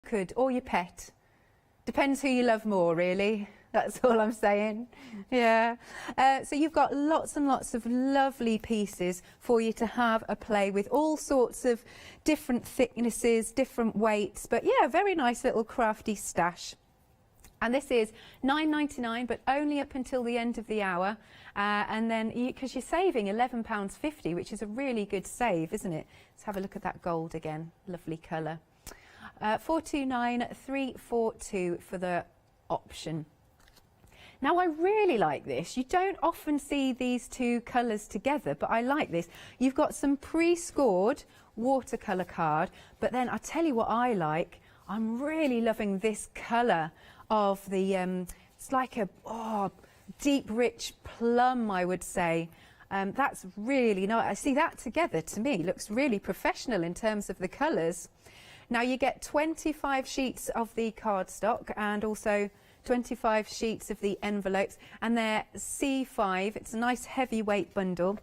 could, or your pet. Depends who you love more, really. That's all I'm saying. Yeah. So you've got lots and lots of lovely pieces for you to have a play with, all sorts of different thicknesses, different weights. But yeah, very nice little crafty stash. And this is £9.99, but only up until the end of the hour. And then, because you're saving £11.50, which is a really good save, isn't it? Let's have a look at that gold again. Lovely colour. 429,342 for the option. Now, I really like this. You don't often see these two colours together, but I like this. You've got some pre-scored watercolour card, but then I tell you what I like. I'm really loving this colour of the, it's like a deep, rich plum, I would say. That's really nice. I see that together, to me, looks really professional in terms of the colours. Now, you get 25 sheets of the cardstock and also 25 sheets of the envelopes, and they're C5. It's a nice heavyweight bundle.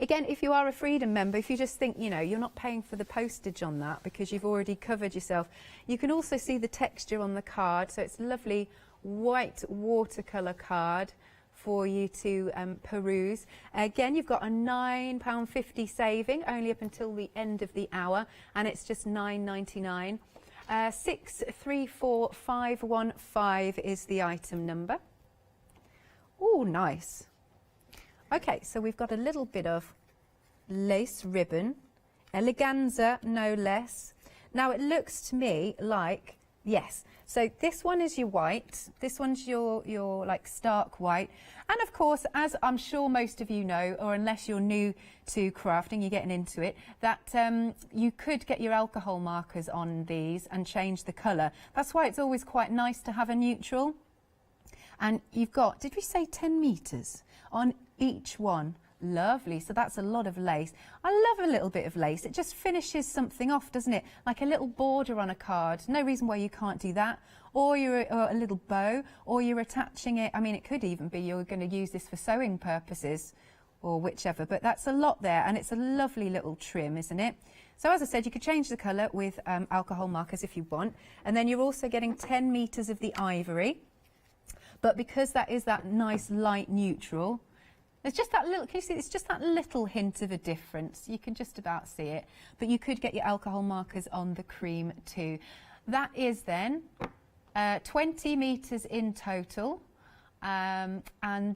Again, if you are a Freedom member, if you just think, you know, you're not paying for the postage on that because you've already covered yourself, you can also see the texture on the card. So it's a lovely white watercolour card for you to peruse. Again, you've got a £9.50 saving only up until the end of the hour, and it's just £9.99. 634515 is the item number. Oh, nice. Okay, so we've got a little bit of lace ribbon, eleganza no less. Now it looks to me like, yes, so this one is your white, this one's your like stark white, and of course, as I'm sure most of you know, or unless you're new to crafting, you're getting into it, that you could get your alcohol markers on these and change the colour. That's why it's always quite nice to have a neutral. And you've got, did we say 10 metres on each one? Lovely. So that's a lot of lace. I love a little bit of lace. It just finishes something off, doesn't it? Like a little border on a card. No reason why you can't do that. Or you're a little bow, or you're attaching it. I mean, it could even be you're going to use this for sewing purposes or whichever, but that's a lot there, and it's a lovely little trim, isn't it? So as I said, you could change the colour with alcohol markers if you want, and then you're also getting 10 metres of the ivory. But because that is that nice light neutral, there's just that little, can you see, it's just that little hint of a difference. You can just about see it, but you could get your alcohol markers on the cream too. That is then 20 metres in total, and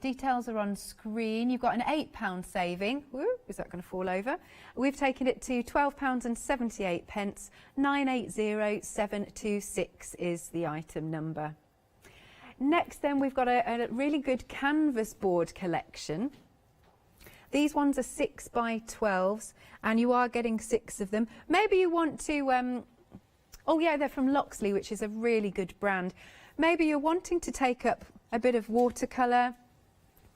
details are on screen. You've got an £8 saving. Woo, is that going to fall over? We've taken it to £12.78. 980726 is the item number. Next then we've got a really good canvas board collection. These ones are 6x12s, and you are getting 6 of them. Maybe you want to, oh yeah, they're from Loxley, which is a really good brand. Maybe you're wanting to take up a bit of watercolour,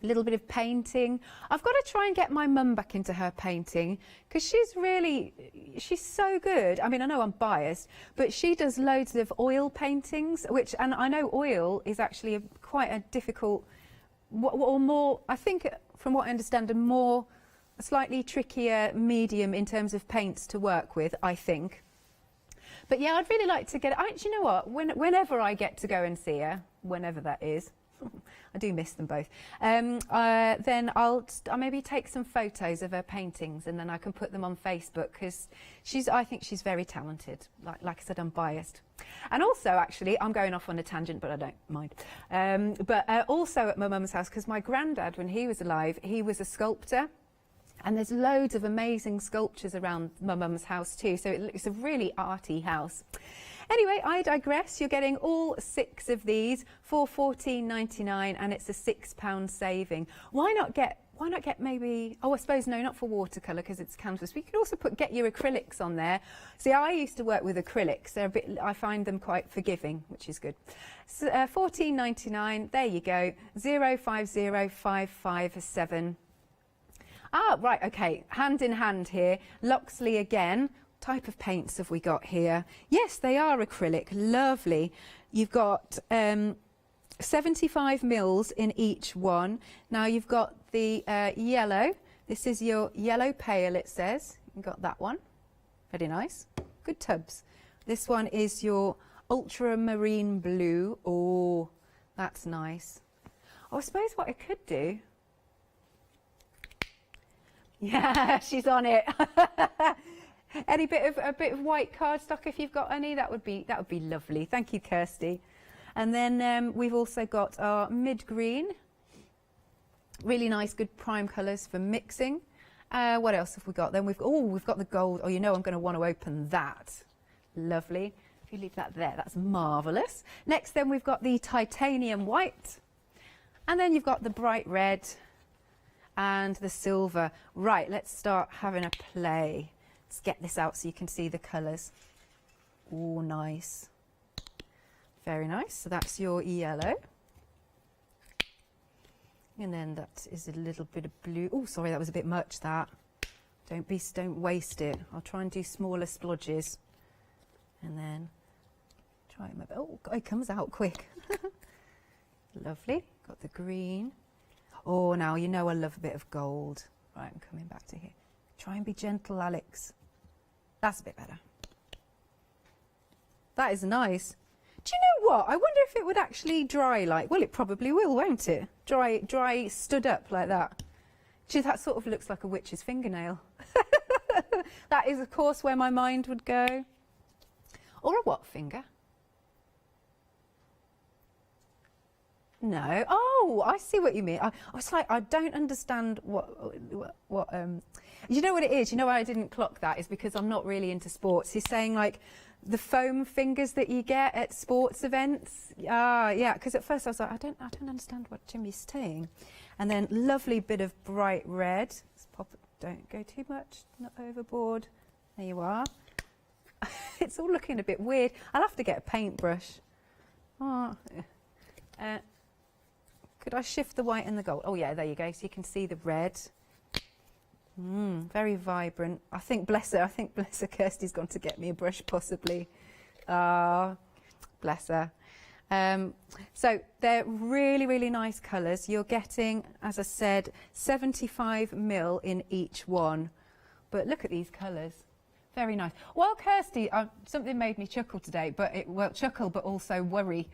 a little bit of painting. I've got to try and get my mum back into her painting because she's so good. I mean, I know I'm biased, but she does loads of oil paintings, and I know oil is actually quite a difficult, or more, I think from what I understand, a slightly trickier medium in terms of paints to work with, I think. But yeah, I'd really like to get, do you know what, whenever I get to go and see her, whenever that is, I do miss them both. Then I'll maybe take some photos of her paintings, and then I can put them on Facebook, because I think she's very talented. Like I said, I'm biased. And also, actually, I'm going off on a tangent, but I don't mind. Also at my mum's house, because my granddad, when he was alive, he was a sculptor. And there's loads of amazing sculptures around my mum's house too, so it's a really arty house. Anyway, I digress. You're getting all 6 of these for £14.99, and it's a £6 saving. Why not get maybe, oh, I suppose no, not for watercolour because it's canvas, but you can also get your acrylics on there. See, I used to work with acrylics. They're I find them quite forgiving, which is good. So, £14.99, there you go, 050557. Ah, right, okay, hand in hand here, Loxley again. Type of paints have we got here? Yes, they are acrylic, lovely. You've got 75 mils in each one. Now you've got the yellow. This is your yellow pale, it says. You've got that one. Very nice. Good tubs. This one is your ultramarine blue. Oh, that's nice. Oh, I suppose what I could do. Yeah, she's on it. A bit of white cardstock if you've got any, that would be lovely. Thank you, Kirsty. And then we've also got our mid green. Really nice, good prime colours for mixing. What else have we got? Then we've got the gold. Oh, you know I'm going to want to open that. Lovely. If you leave that there, that's marvellous. Next, then we've got the titanium white, and then you've got the bright red and the silver. Right, let's start having a play. Let's get this out so you can see the colours. Oh, nice. Very nice. So that's your yellow. And then that is a little bit of blue. Oh, sorry, that was a bit much, that. Don't waste it. I'll try and do smaller splodges. And then try it. Oh, God, it comes out quick. Lovely. Got the green. Oh, now you know I love a bit of gold. Right, I'm coming back to here. Try and be gentle, Alex. That's a bit better. That is nice. Do you know what? I wonder if it would actually dry like, well, it probably will, won't it? Dry stood up like that. Gee, that sort of looks like a witch's fingernail. That is, of course, where my mind would go. Or a what finger? No. Oh, I see what you mean. I was like, I don't understand what you know what it is? You know why I didn't clock that is because I'm not really into sports. He's saying like the foam fingers that you get at sports events. Yeah, because at first I was like, I don't understand what Jimmy's saying. And then lovely bit of bright red. Let's pop it, don't go too much, not overboard. There you are. It's all looking a bit weird. I'll have to get a paintbrush. Oh, could I shift the white and the gold? Oh yeah, there you go. So you can see the red. Very vibrant. I think bless her, Kirsty's gone to get me a brush possibly. Ah, bless her. So they're really, really nice colours. You're getting, as I said, 75 mil in each one. But look at these colours. Very nice. Well, Kirsty, something made me chuckle today, but chuckle, but also worry.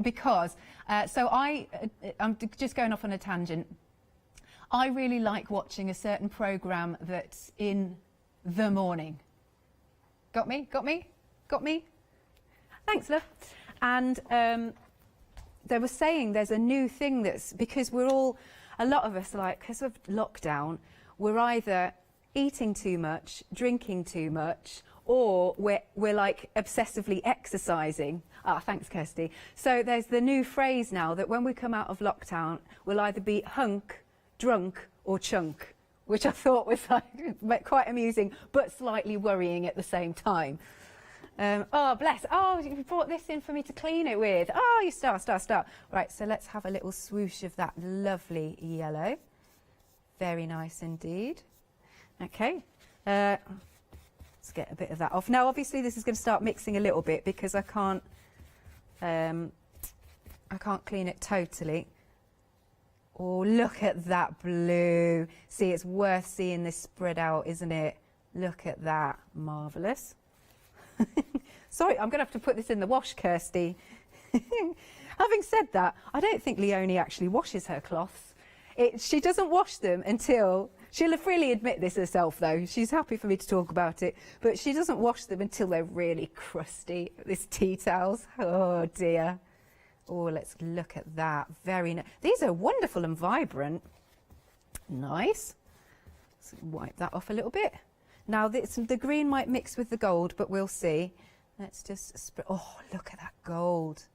Because, I'm just going off on a tangent. I really like watching a certain programme that's in the morning. Got me? Got me? Got me? Thanks, love. And they were saying there's a new thing that's, because we're all, a lot of us, like, because of lockdown, we're either eating too much, drinking too much, or we're like obsessively exercising. Ah, thanks, Kirsty. So there's the new phrase now that when we come out of lockdown, we'll either be hunk, drunk, or chunk, which I thought was like quite amusing, but slightly worrying at the same time. Oh, bless. Oh, you brought this in for me to clean it with. Oh, you star. Right, so let's have a little swoosh of that lovely yellow. Very nice indeed. Okay. Let's get a bit of that off. Now, obviously, this is going to start mixing a little bit because I can't clean it totally. Oh, look at that blue. See, it's worth seeing this spread out, isn't it? Look at that. Marvellous. Sorry, I'm going to have to put this in the wash, Kirsty. Having said that, I don't think Leonie actually washes her cloths. She doesn't wash them until... She'll freely admit this herself, though. She's happy for me to talk about it. But she doesn't wash them until they're really crusty. These tea towels. Oh, dear. Oh, let's look at that. Very nice. These are wonderful and vibrant. Nice. Let's wipe that off a little bit. Now, the green might mix with the gold, but we'll see. Let's just spread. Oh, look at that gold.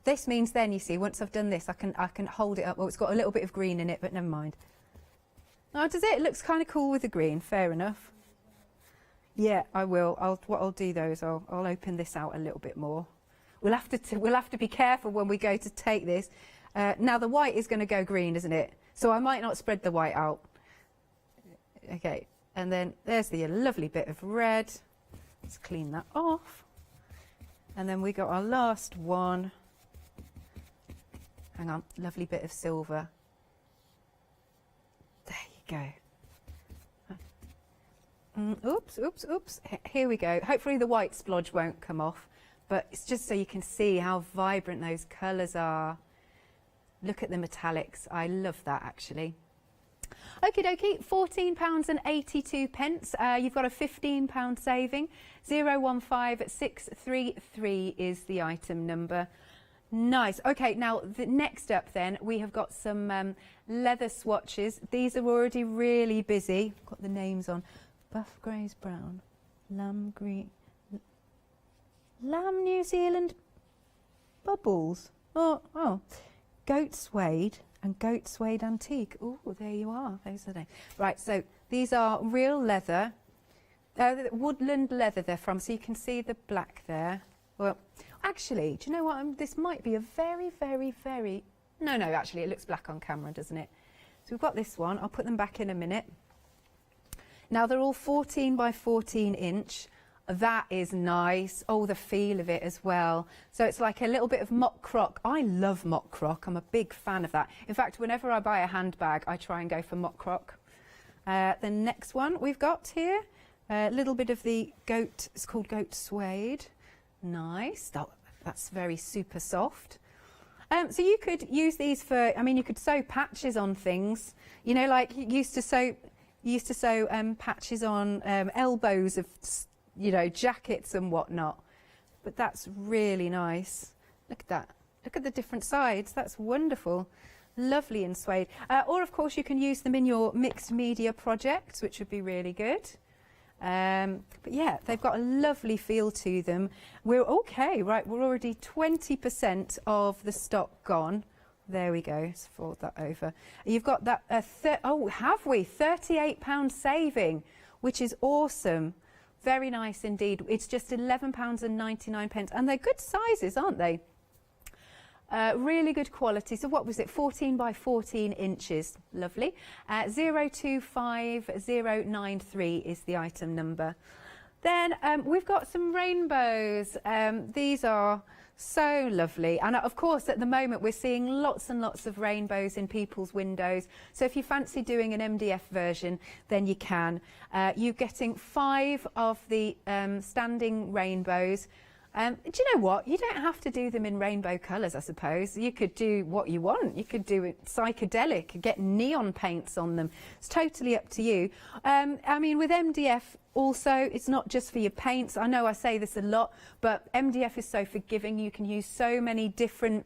This means then, you see, once I've done this, I can hold it up. Well, it's got a little bit of green in it, but never mind. Oh, does it? It looks kind of cool with the green. Fair enough. Yeah, I will. What I'll do though is I'll open this out a little bit more. We'll have to be careful when we go to take this. Now the white is going to go green, isn't it? So I might not spread the white out. Okay, and then there's the lovely bit of red. Let's clean that off. And then we got our last one. Hang on, lovely bit of silver. There you go. Oops, oops, oops. Here we go. Hopefully the white splodge won't come off, but it's just so you can see how vibrant those colours are. Look at the metallics. I love that actually. Okie dokie, £14.82. You've got a £15 saving. 015633 is the item number. Nice. Okay, now next up then we have got some leather swatches. These are already really busy. Got the names on. Buff Greys Brown, Lamb Green, Lamb New Zealand Bubbles. Oh, Goat Suede and Goat Suede Antique. Oh, there you are. Those are they. Right, so these are real leather, woodland leather they're from, so you can see the black there. Well, actually, do you know what? This might be a very, very, very... No, actually, it looks black on camera, doesn't it? So we've got this one. I'll put them back in a minute. Now, they're all 14 by 14 inch. That is nice. Oh, the feel of it as well. So it's like a little bit of mock croc. I love mock croc. I'm a big fan of that. In fact, whenever I buy a handbag, I try and go for mock croc. The next one we've got here, a little bit of the goat, it's called Goat Suede. Nice. That's very super soft. So you could use these for, I mean, you could sew patches on things. You know, like you used to sew patches on elbows of, you know, jackets and whatnot. But that's really nice. Look at that. Look at the different sides. That's wonderful. Lovely in suede. Or, of course, you can use them in your mixed media projects, which would be really good. But yeah, they've got a lovely feel to them. We're okay, right? We're already 20% of the stock gone. There we go. Let's fold that over. You've got that. Oh, have we? £38 saving, which is awesome. Very nice indeed. It's just £11.99, and they're good sizes, aren't they? Really good quality. So what was it? 14 by 14 inches. Lovely. 025093 is the item number. Then we've got some rainbows. These are so lovely, and of course at the moment we're seeing lots and lots of rainbows in people's windows, so if you fancy doing an MDF version then you can. You're getting 5 of the standing rainbows. Do you know what? You don't have to do them in rainbow colours, I suppose. You could do what you want. You could do it psychedelic, get neon paints on them. It's totally up to you. I mean, with MDF also, it's not just for your paints. I know I say this a lot, but MDF is so forgiving. You can use so many different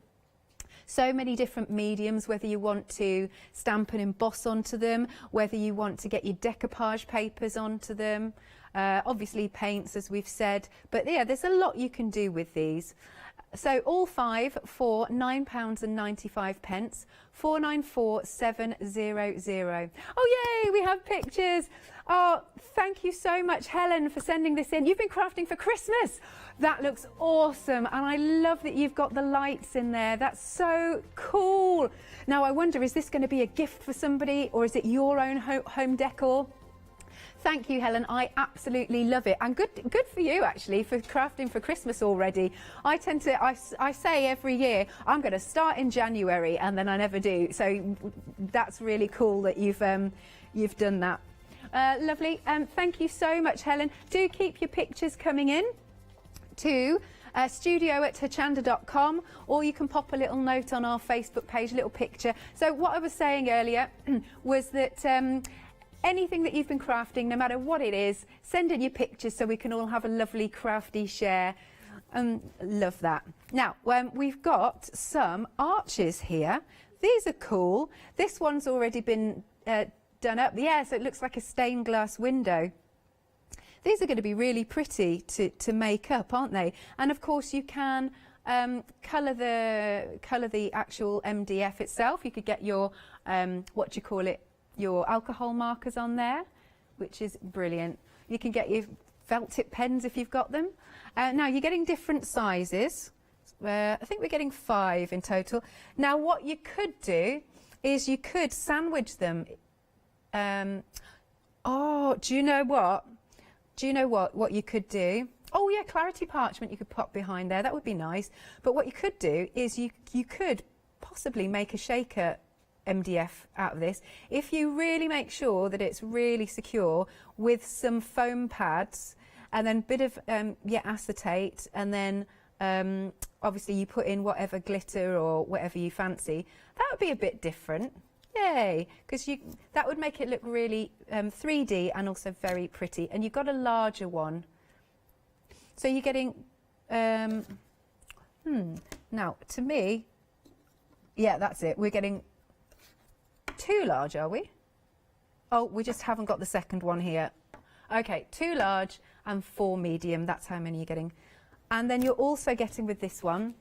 mediums, whether you want to stamp and emboss onto them, whether you want to get your decoupage papers onto them. Obviously paints, as we've said, but yeah, there's a lot you can do with these. So all 5 for £9.95, 494700. Oh yay, we have pictures. Oh, thank you so much, Helen, for sending this in. You've been crafting for Christmas. That looks awesome, and I love that you've got the lights in there. That's so cool. Now I wonder, is this going to be a gift for somebody, or is it your own home decor? Thank you, Helen. I absolutely love it, and good for you actually for crafting for Christmas already. I say every year I'm going to start in January, and then I never do. So that's really cool that you've done that. Lovely. Thank you so much, Helen. Do keep your pictures coming in to studio@hochanda.com, or you can pop a little note on our Facebook page, a little picture. So what I was saying earlier was that anything that you've been crafting, no matter what it is, send in your pictures so we can all have a lovely crafty share. Love that. Now, we've got some arches here. These are cool. This one's already been done up. Yeah, so it looks like a stained glass window. These are going to be really pretty to make up, aren't they? And of course you can colour the actual MDF itself. You could get your, what do you call it, your alcohol markers on there, which is brilliant. You can get your felt tip pens if you've got them. Now you're getting different sizes. I think we're getting 5 in total. Now what you could do is you could sandwich them. Oh, do you know what? Do you know what you could do? Oh yeah, clarity parchment you could pop behind there. That would be nice. But what you could do is you could possibly make a shaker MDF out of this. If you really make sure that it's really secure with some foam pads and then a bit of acetate, and then obviously you put in whatever glitter or whatever you fancy, that would be a bit different. Yay, because that would make it look really 3D and also very pretty. And you've got a larger one, so you're getting now to me, yeah, that's it, we're getting 2 large, are we? Oh, we just haven't got the second one here. Okay, 2 large and 4 medium, that's how many you're getting. And then you're also getting with this one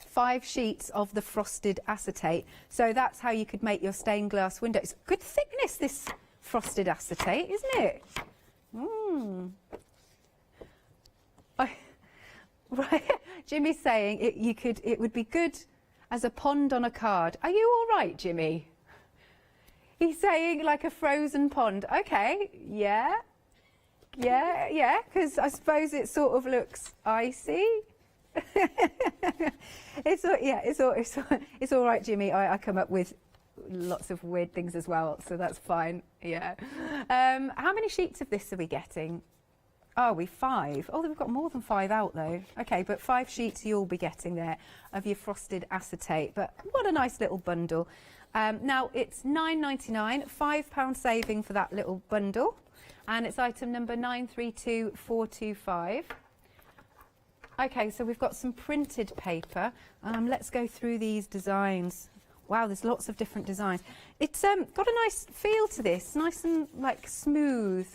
5 sheets of the frosted acetate. So that's how you could make your stained glass windows. Good thickness, this frosted acetate, isn't it? Right, Jimmy's saying it would be good as a pond on a card. Are you all right, Jimmy? He's saying like a frozen pond. Okay, yeah, because I suppose it sort of looks icy. It's all right, Jimmy. I come up with lots of weird things as well, so that's fine. Yeah. How many sheets of this are we getting? Oh, 5. Oh, we've got more than 5 out though. Okay, but 5 sheets you'll be getting there of your frosted acetate. But what a nice little bundle. Now it's £9.99, £5 saving for that little bundle, and it's item number 932425. Okay, so we've got some printed paper. Let's go through these designs. Wow, there's lots of different designs. It's got a nice feel to this, nice and like smooth.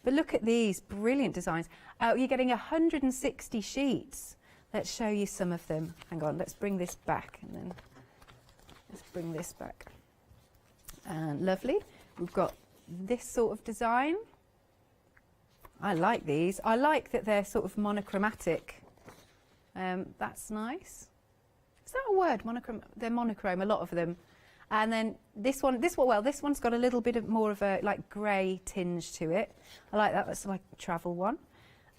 But look at these brilliant designs. You're getting 160 sheets. Let's show you some of them. Hang on, let's bring this back and then let's bring this back. And lovely. We've got this sort of design. I like these. I like that they're sort of monochromatic. That's nice. Is that a word? They're monochrome, a lot of them. And then this one's got a little bit of more of a like grey tinge to it. I like that. That's like a travel one.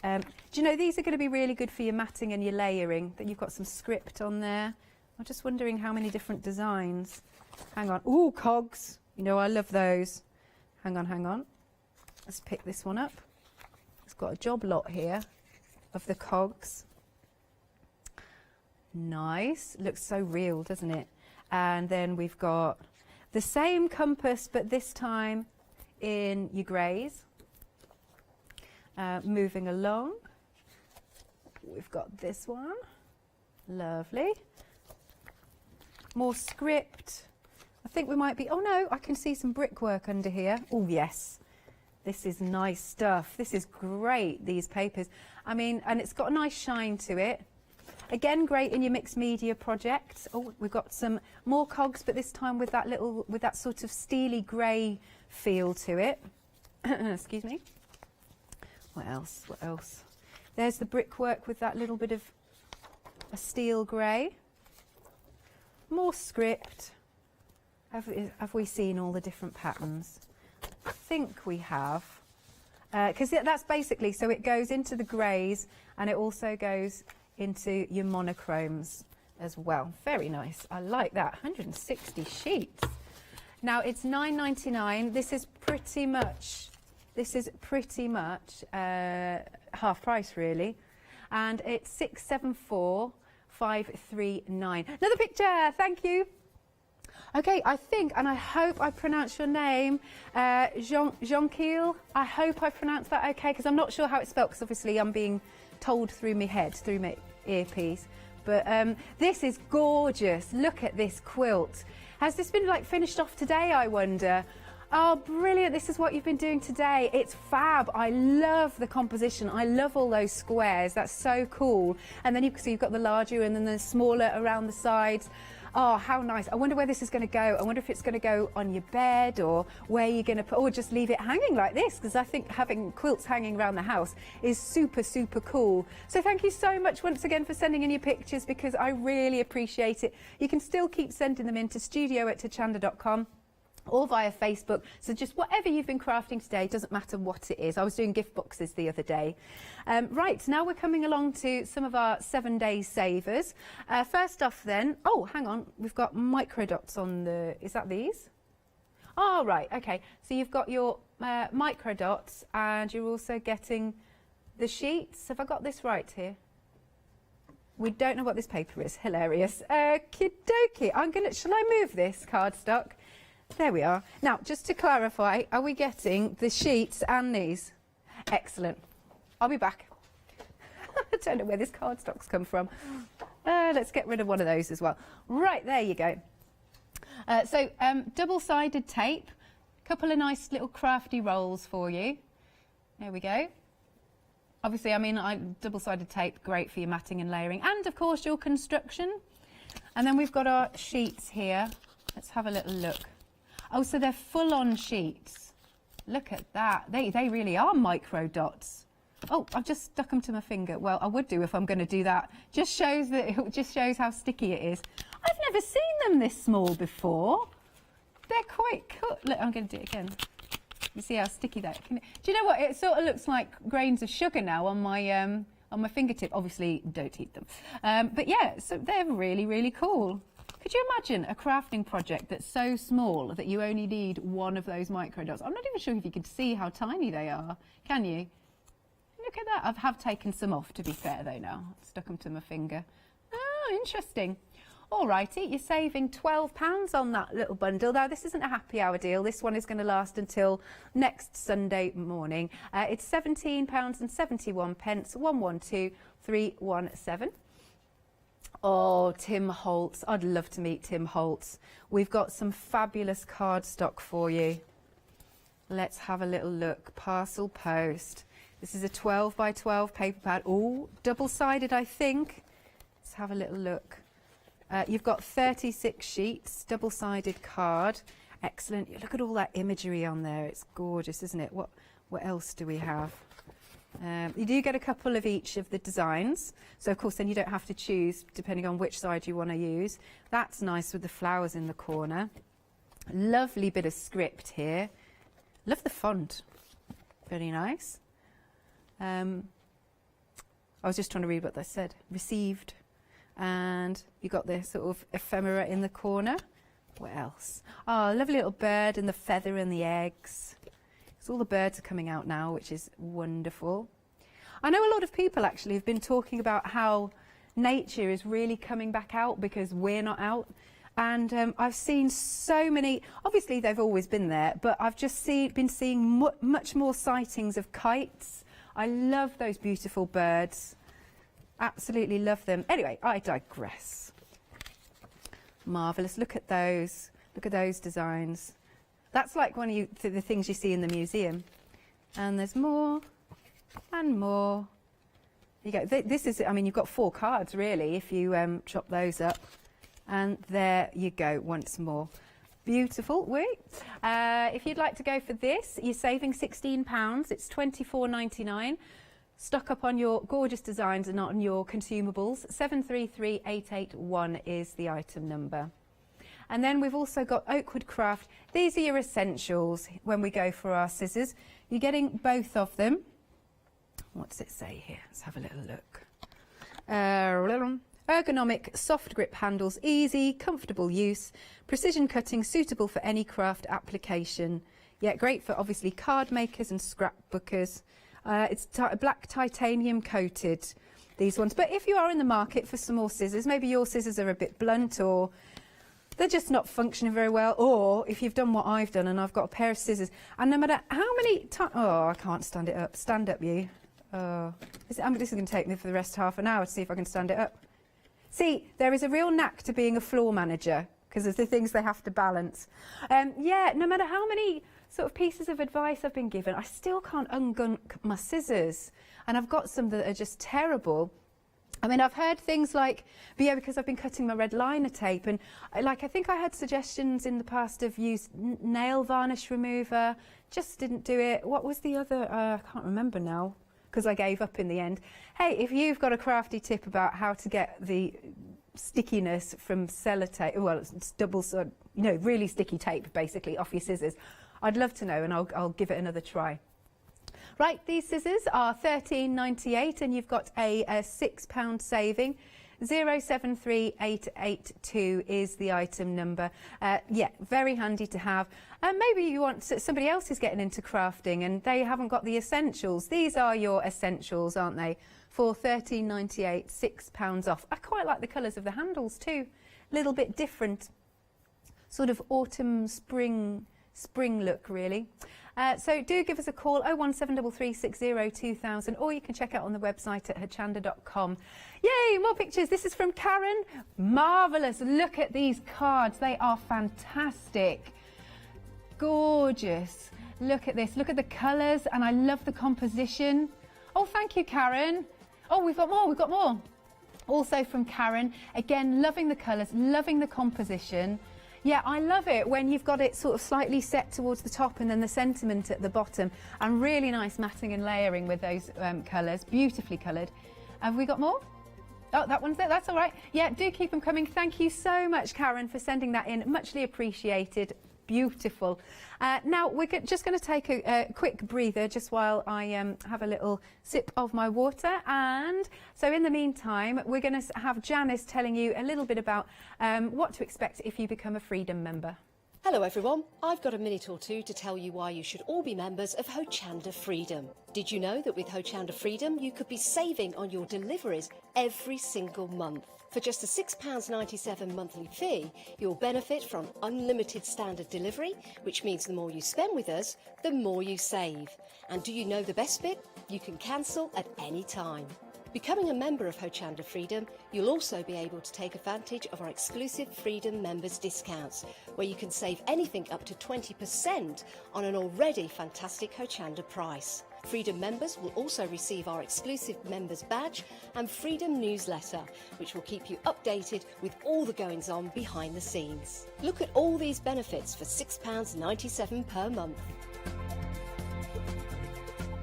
Do you know these are going to be really good for your matting and your layering? That you've got some script on there. I'm just wondering how many different designs. Hang on. Ooh, cogs. You know I love those. Hang on. Let's pick this one up. It's got a job lot here of the cogs. Nice. Looks so real, doesn't it? And then we've got the same compass, but this time in your greys. Moving along, we've got this one. Lovely. More script. I think we might be, oh no, I can see some brickwork under here. Oh yes, this is nice stuff. This is great, these papers. I mean, and it's got a nice shine to it. Again, great in your mixed media project. Oh, we've got some more cogs, but this time with that sort of steely grey feel to it. Excuse me. What else? There's the brickwork with that little bit of a steel grey. More script. Have we seen all the different patterns? I think we have. Because that's basically, so it goes into the greys and it also goes into your monochromes as well. Very nice. I like that. 160 sheets. Now it's £9.99. This is pretty much half price really, and it's 674539. Another picture. Thank you. Okay, I think, and I hope I pronounced your name, Jonquil. I hope I pronounced that okay, because I'm not sure how it's spelled, because obviously I'm being told through my head, through my earpiece. But this is gorgeous. Look at this quilt. Has this been like finished off today, I wonder? Oh, brilliant. This is what you've been doing today. It's fab. I love the composition. I love all those squares. That's so cool. And then you've got the larger and then the smaller around the sides. Oh, how nice. I wonder where this is going to go. I wonder if it's going to go on your bed or where you're going to put, or just leave it hanging like this, because I think having quilts hanging around the house is super, super cool. So thank you so much once again for sending in your pictures, because I really appreciate it. You can still keep sending them in to studio@hochanda.com. or via Facebook. So just whatever you've been crafting today, doesn't matter what it is. I was doing gift boxes the other day. Right, now we're coming along to some of our 7-day savers. First off then, oh, hang on, we've got micro dots on the, is that these? Oh, right, okay. So you've got your micro dots and you're also getting the sheets. Have I got this right here? We don't know what this paper is. Hilarious. Okie dokie. Shall I move this cardstock? There we are. Now, just to clarify, are we getting the sheets and these? Excellent. I'll be back. I don't know where this cardstock's come from. Let's get rid of one of those as well. Right, there you go. Double-sided tape. A couple of nice little crafty rolls for you. There we go. Obviously, I mean, double-sided tape, great for your matting and layering. And, of course, your construction. And then we've got our sheets here. Let's have a little look. Oh, so they're full-on sheets. Look at that. They really are micro dots. Oh, I've just stuck them to my finger. Well, I would do if I'm going to do that. It just shows how sticky it is. I've never seen them this small before. They're quite cool. Look, I'm going to do it again. You see how sticky that is? Do you know what? It sort of looks like grains of sugar now on my fingertip. Obviously, don't eat them. But yeah, so they're really, really cool. Could you imagine a crafting project that's so small that you only need one of those micro dots? I'm not even sure if you could see how tiny they are. Can you? Look at that. I have taken some off, to be fair, though, now. Stuck them to my finger. Oh, interesting. All righty, you're saving £12 on that little bundle. Now, this isn't a happy hour deal. This one is going to last until next Sunday morning. It's £17.71, 112317. Oh, Tim Holtz. I'd love to meet Tim Holtz. We've got some fabulous cardstock for you. Let's have a little look. Parcel Post. This is a 12 by 12 paper pad. Oh, double-sided, I think. Let's have a little look. You've got 36 sheets, double-sided card. Excellent. Look at all that imagery on there. It's gorgeous, isn't it? What else do we have? You do get a couple of each of the designs. So, of course, then you don't have to choose depending on which side you want to use. That's nice with the flowers in the corner. Lovely bit of script here. Love the font. Very nice. I was just trying to read what they said. Received. And you got the sort of ephemera in the corner. What else? Oh, a lovely little bird and the feather and the eggs. So all the birds are coming out now, which is wonderful. I know a lot of people actually have been talking about how nature is really coming back out because we're not out. And I've seen so many, obviously they've always been there, but I've just been seeing much more sightings of kites. I love those beautiful birds. Absolutely love them. Anyway, I digress. Marvellous. Look at those. Look at those designs. That's like one of the things you see in the museum. And there's more and more. You go. This is, I mean, you've got 4 cards really if you chop those up. And there you go once more. Beautiful. Wait. If you'd like to go for this, you're saving £16. It's £24.99. Stock up on your gorgeous designs and on your consumables. 733881 is the item number. And then we've also got Oakwood Craft. These are your essentials when we go for our scissors. You're getting both of them. What does it say here? Let's have a little look. Ergonomic, soft grip handles, easy, comfortable use, precision cutting, suitable for any craft application. Yeah, great for obviously card makers and scrapbookers. It's black titanium coated, these ones. But if you are in the market for some more scissors, maybe your scissors are a bit blunt or they're just not functioning very well, or if you've done what I've done and I've got a pair of scissors, and no matter how many times... Oh, I can't stand it up. Stand up, you. Oh, this is going to take me for the rest of half an hour to see if I can stand it up. See, there is a real knack to being a floor manager because of the things they have to balance. Yeah, no matter how many sort of pieces of advice I've been given, I still can't ungunk my scissors. And I've got some that are just terrible. I mean, I've heard things like, but yeah, because I've been cutting my red liner tape, and I think I had suggestions in the past of use nail varnish remover, just didn't do it. What was the other? I can't remember now, because I gave up in the end. Hey, if you've got a crafty tip about how to get the stickiness from sellotape, well, it's double, you know, really sticky tape basically off your scissors? I'd love to know, and I'll give it another try. Right, these scissors are £13.98 and you've got a £6 saving. 073882 is the item number. Yeah, very handy to have. Maybe you want somebody else is getting into crafting and they haven't got the essentials. These are your essentials, aren't they? For £13.98, £6 off. I quite like the colours of the handles too. A little bit different, sort of autumn, spring look really. So do give us a call, 01733602000, or you can check out on the website at hochanda.com. Yay, more pictures. This is from Karen. Marvellous. Look at these cards. They are fantastic. Gorgeous. Look at this. Look at the colours, and I love the composition. Oh, thank you, Karen. Oh, we've got more. We've got more. Also from Karen. Again, loving the colours, loving the composition. Yeah, I love it when you've got it sort of slightly set towards the top and then the sentiment at the bottom, and really nice matting and layering with those colours, beautifully coloured. Have we got more? Oh, that one's there, that's all right. Yeah, do keep them coming. Thank you so much, Karen, for sending that in. Muchly appreciated. Beautiful. Now, we're just going to take a quick breather just while I have a little sip of my water. And so in the meantime, we're going to have Janice telling you a little bit about what to expect if you become a Freedom member. Hello everyone, I've got a minute or two to tell you why you should all be members of Hochanda Freedom. Did you know that with Hochanda Freedom you could be saving on your deliveries every single month? For just a £6.97 monthly fee, you'll benefit from unlimited standard delivery, which means the more you spend with us, the more you save. And do you know the best bit? You can cancel at any time. Becoming a member of Hochanda Freedom, you'll also be able to take advantage of our exclusive Freedom members discounts, where you can save anything up to 20% on an already fantastic Hochanda price. Freedom members will also receive our exclusive members badge and Freedom newsletter, which will keep you updated with all the goings on behind the scenes. Look at all these benefits for £6.97 per month.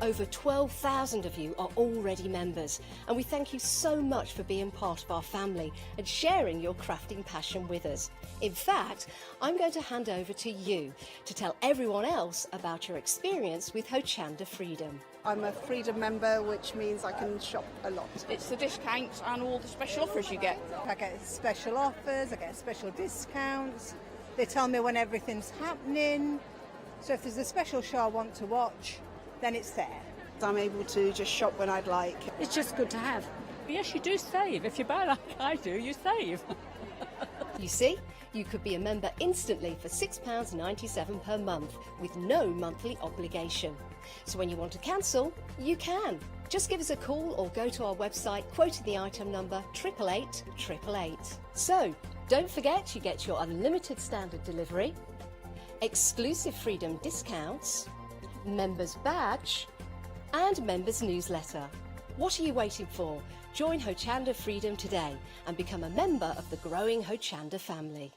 Over 12,000 of you are already members, and we thank you so much for being part of our family and sharing your crafting passion with us. In fact, I'm going to hand over to you to tell everyone else about your experience with Hochanda Freedom. I'm a Freedom member, which means I can shop a lot. It's the discounts and all the special offers you get. I get special offers, I get special discounts. They tell me when everything's happening. So if there's a special show I want to watch, then it's there. I'm able to just shop when I'd like. It's just good to have. Yes, you do save. If you buy like I do, you save. You see, you could be a member instantly for £6.97 per month with no monthly obligation. So when you want to cancel, you can. Just give us a call or go to our website, quoting the item number 88888. So, don't forget you get your unlimited standard delivery, exclusive Freedom discounts, members badge and members newsletter. What are you waiting for? Join Hochanda Freedom today and become a member of the growing Hochanda family.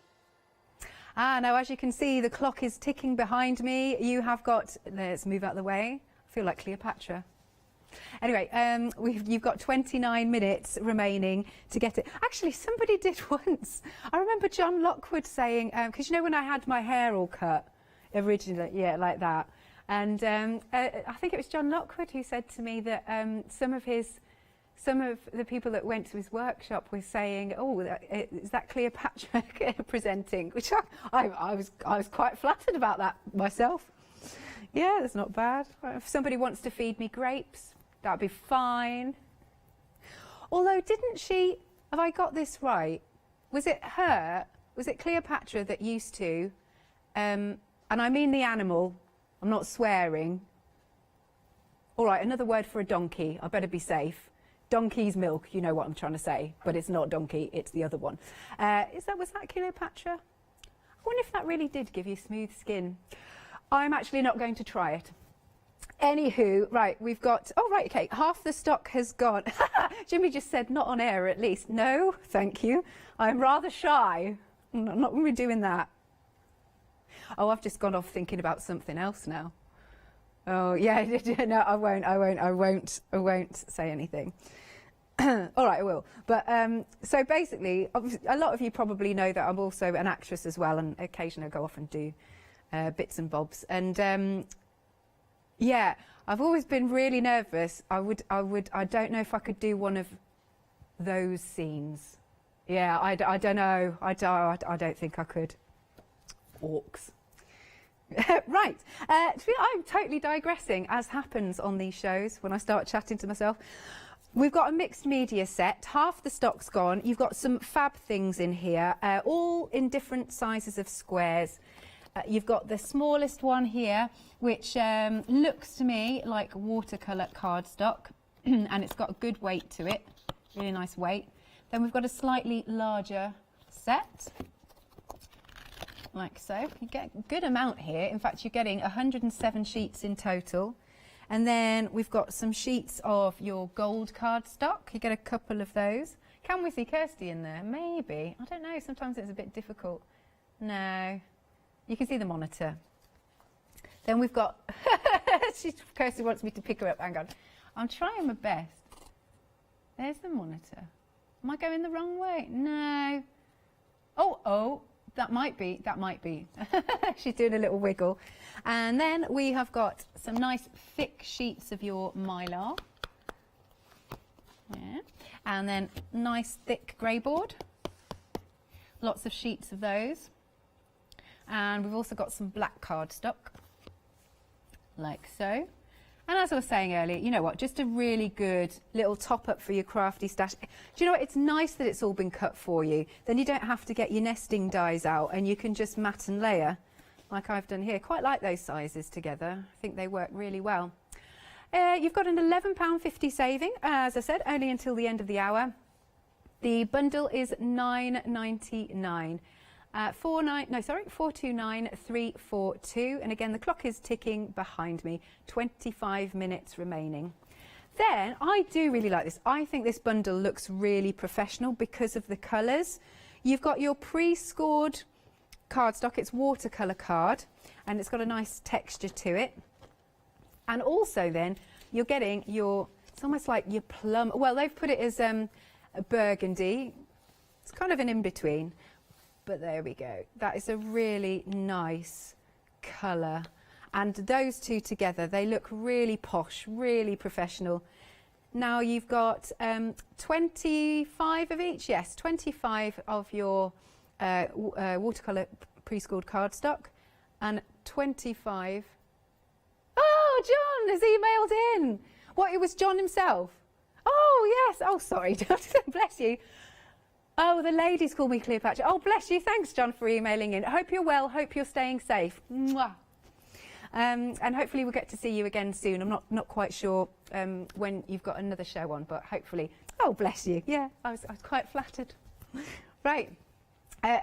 Now as you can see, the clock is ticking behind me. You have got, let's move out of the way. I feel like Cleopatra. Anyway, you've got 29 minutes remaining to get it. Actually, somebody did once. I remember John Lockwood saying, because you know when I had my hair all cut originally, yeah, like that. And I think it was John Lockwood who said to me that some of the people that went to his workshop were saying, "Oh, is that Cleopatra presenting?" Which I was quite flattered about that myself. Yeah, that's not bad. If somebody wants to feed me grapes, that'd be fine. Although, didn't she? Have I got this right? Was it her? Was it Cleopatra that used to? And I mean the animal. I'm not swearing. All right, another word for a donkey. I better be safe. Donkey's milk, you know what I'm trying to say, but it's not donkey, it's the other one. Was that Cleopatra? I wonder if that really did give you smooth skin. I'm actually not going to try it. Anywho, right, we've got, oh right, okay, half the stock has gone. Jimmy just said not on air at least. No, thank you. I'm rather shy. I'm not going to be doing that. Oh, I've just gone off thinking about something else now. Oh, yeah, no, I won't say anything. All right, I will. But so basically, obviously, a lot of you probably know that I'm also an actress as well, and occasionally I go off and do bits and bobs. And yeah, I've always been really nervous. I don't know if I could do one of those scenes. Yeah, I don't know. I don't think I could. Orcs. Right, I'm totally digressing, as happens on these shows when I start chatting to myself. We've got a mixed media set, half the stock's gone. You've got some fab things in here, all in different sizes of squares. You've got the smallest one here, which looks to me like watercolour cardstock, and it's got a good weight to it, really nice weight. Then we've got a slightly larger set, like so. You get a good amount here. In fact, you're getting 107 sheets in total. And then we've got some sheets of your gold cardstock. You get a couple of those. Can we see Kirsty in there? Maybe. I don't know. Sometimes it's a bit difficult. No. You can see the monitor. Then we've got... Kirsty wants me to pick her up. Hang on. I'm trying my best. There's the monitor. Am I going the wrong way? No. Oh. That might be. She's doing a little wiggle. And then we have got some nice thick sheets of your mylar. Yeah. And then nice thick grey board. Lots of sheets of those. And we've also got some black cardstock, like so. And as I was saying earlier, you know what, just a really good little top up for your crafty stash. Do you know what, it's nice that it's all been cut for you. Then you don't have to get your nesting dies out and you can just mat and layer like I've done here. Quite like those sizes together. I think they work really well. You've got an £11.50 saving, as I said, only until the end of the hour. The bundle is £9.99. 429,342, and again the clock is ticking behind me. 25 minutes remaining. Then I do really like this. I think this bundle looks really professional because of the colours. You've got your pre-scored cardstock. It's watercolour card and it's got a nice texture to it. And also then you're getting your, it's almost like your plum, well they've put it as a burgundy. It's kind of an in-between. But there we go. That is a really nice colour. And those two together, they look really posh, really professional. Now you've got 25 of each. Yes, 25 of your watercolour pre-scored cardstock and 25. Oh, John has emailed in. What, it was John himself? Oh, yes. Oh, sorry, John. Bless you. Oh, the ladies call me Cleopatra. Oh, bless you. Thanks, John, for emailing in. Hope you're well. Hope you're staying safe. Mwah. And hopefully we'll get to see you again soon. I'm not quite sure when you've got another show on, but hopefully. Oh, bless you. Yeah, I was quite flattered. Right.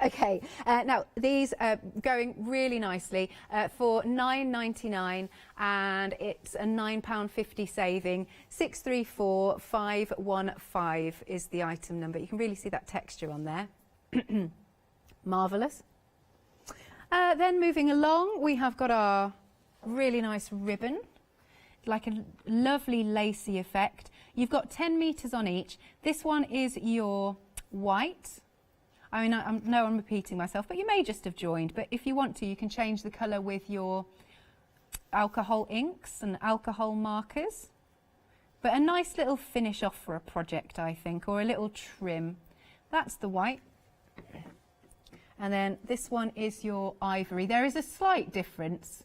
Okay. Now, these are going really nicely for £9.99, and it's a £9.50 saving. 634515 is the item number. You can really see that texture on there. Marvellous. Then moving along, we have got our really nice ribbon, like a lovely lacy effect. You've got 10 metres on each. This one is your white. I mean, I know I'm repeating myself, but you may just have joined. But if you want to, you can change the colour with your alcohol inks and alcohol markers. But a nice little finish off for a project, I think, or a little trim. That's the white. And then this one is your ivory. There is a slight difference.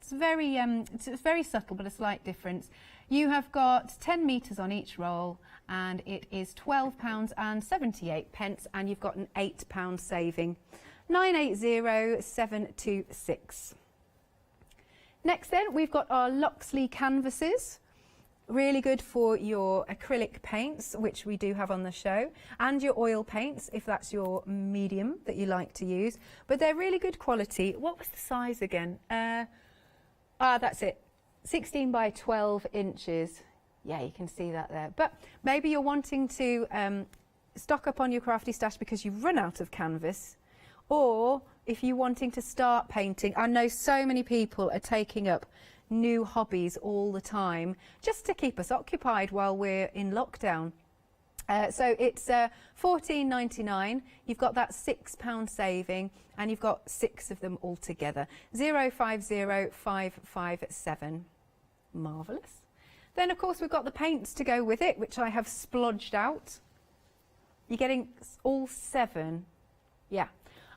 It's very subtle, but a slight difference. You have got 10 metres on each roll, and it is £12.78, and you've got an £8 saving. 980726. Next then, we've got our Loxley canvases. Really good for your acrylic paints, which we do have on the show, and your oil paints, if that's your medium that you like to use. But they're really good quality. What was the size again? That's it. 16 by 12 inches. Yeah, you can see that there. But maybe you're wanting to stock up on your crafty stash because you've run out of canvas, or if you're wanting to start painting. I know so many people are taking up new hobbies all the time just to keep us occupied while we're in lockdown. So it's £14.99. You've got that £6 saving, and you've got 6 of them all together. 050557. Marvellous. Then, of course, we've got the paints to go with it, which I have splodged out. You're getting all 7,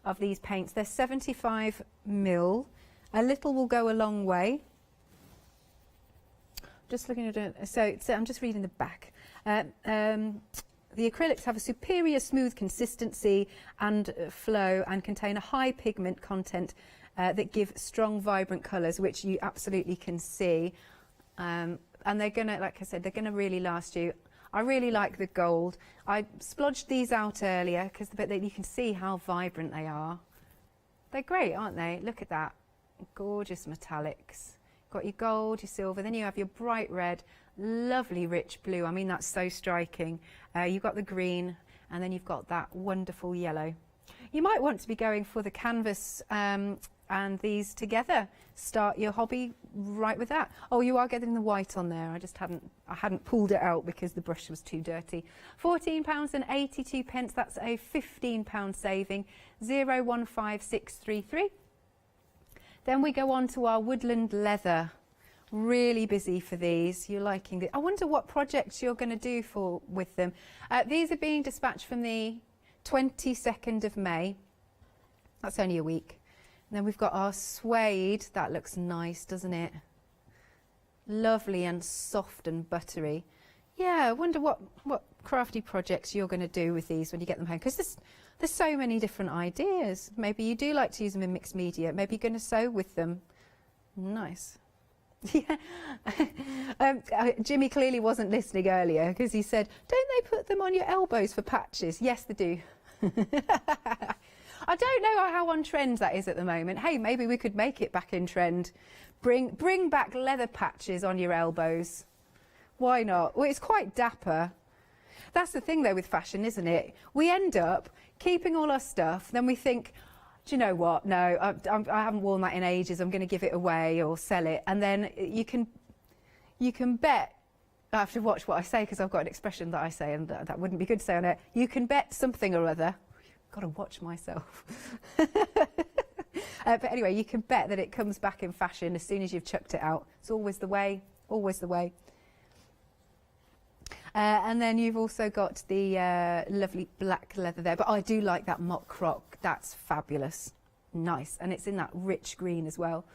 of these paints. They're 75ml. A little will go a long way. Just looking at it. So I'm just reading the back. The acrylics have a superior smooth consistency and flow, and contain a high pigment content that give strong, vibrant colours, which you absolutely can see. And they're gonna, like I said, they're gonna really last you. I really like the gold. I splodged these out earlier because you can see how vibrant they are. They're great, aren't they? Look at that. Gorgeous metallics. Got your gold, your silver, then you have your bright red, lovely rich blue. I mean, that's so striking. You've got the green, and then you've got that wonderful yellow. You might want to be going for the canvas and these together. Start your hobby right with that. Oh, you are getting the white on there. I hadn't pulled it out because the brush was too dirty. £14.82. That's a £15 saving. 015633. Then we go on to our woodland leather. Really busy for these. You're liking it. I wonder what projects you're going to do with them. These are being dispatched from the 22nd of May. That's only a week. And then we've got our suede. That looks nice, doesn't it? Lovely and soft and buttery. Yeah, I wonder what crafty projects you're going to do with these when you get them home. Because there's so many different ideas. Maybe you do like to use them in mixed media. Maybe you're going to sew with them. Nice. Yeah. Jimmy clearly wasn't listening earlier because he said, don't they put them on your elbows for patches? Yes, they do. I don't know how on trend that is at the moment. Hey, maybe we could make it back in trend. Bring back leather patches on your elbows. Why not? Well, it's quite dapper. That's the thing, though, with fashion, isn't it? We end up keeping all our stuff, then we think, do you know what? No, I haven't worn that in ages. I'm going to give it away or sell it. And then you can bet, I have to watch what I say because I've got an expression that I say and that wouldn't be good to say on it. You can bet something or other. Got to watch myself. But anyway, you can bet that it comes back in fashion as soon as you've chucked it out. It's always the way, always the way. And then you've also got the lovely black leather there. But I do like that mock croc. That's fabulous. Nice. And it's in that rich green as well.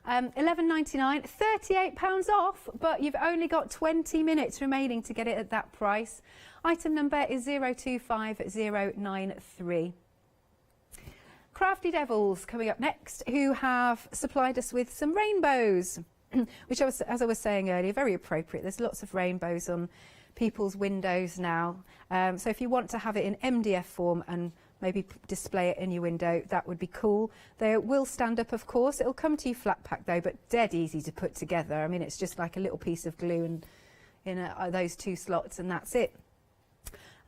£11.99, £38 off, but you've only got 20 minutes remaining to get it at that price. Item number is 025093. Crafty Devils coming up next, who have supplied us with some rainbows, which, as I was saying earlier, very appropriate. There's lots of rainbows on people's windows now. So if you want to have it in MDF form and maybe display it in your window, that would be cool. They will stand up, of course. It'll come to you flat pack though, but dead easy to put together. I mean, it's just like a little piece of glue and in those 2 slots, and that's it.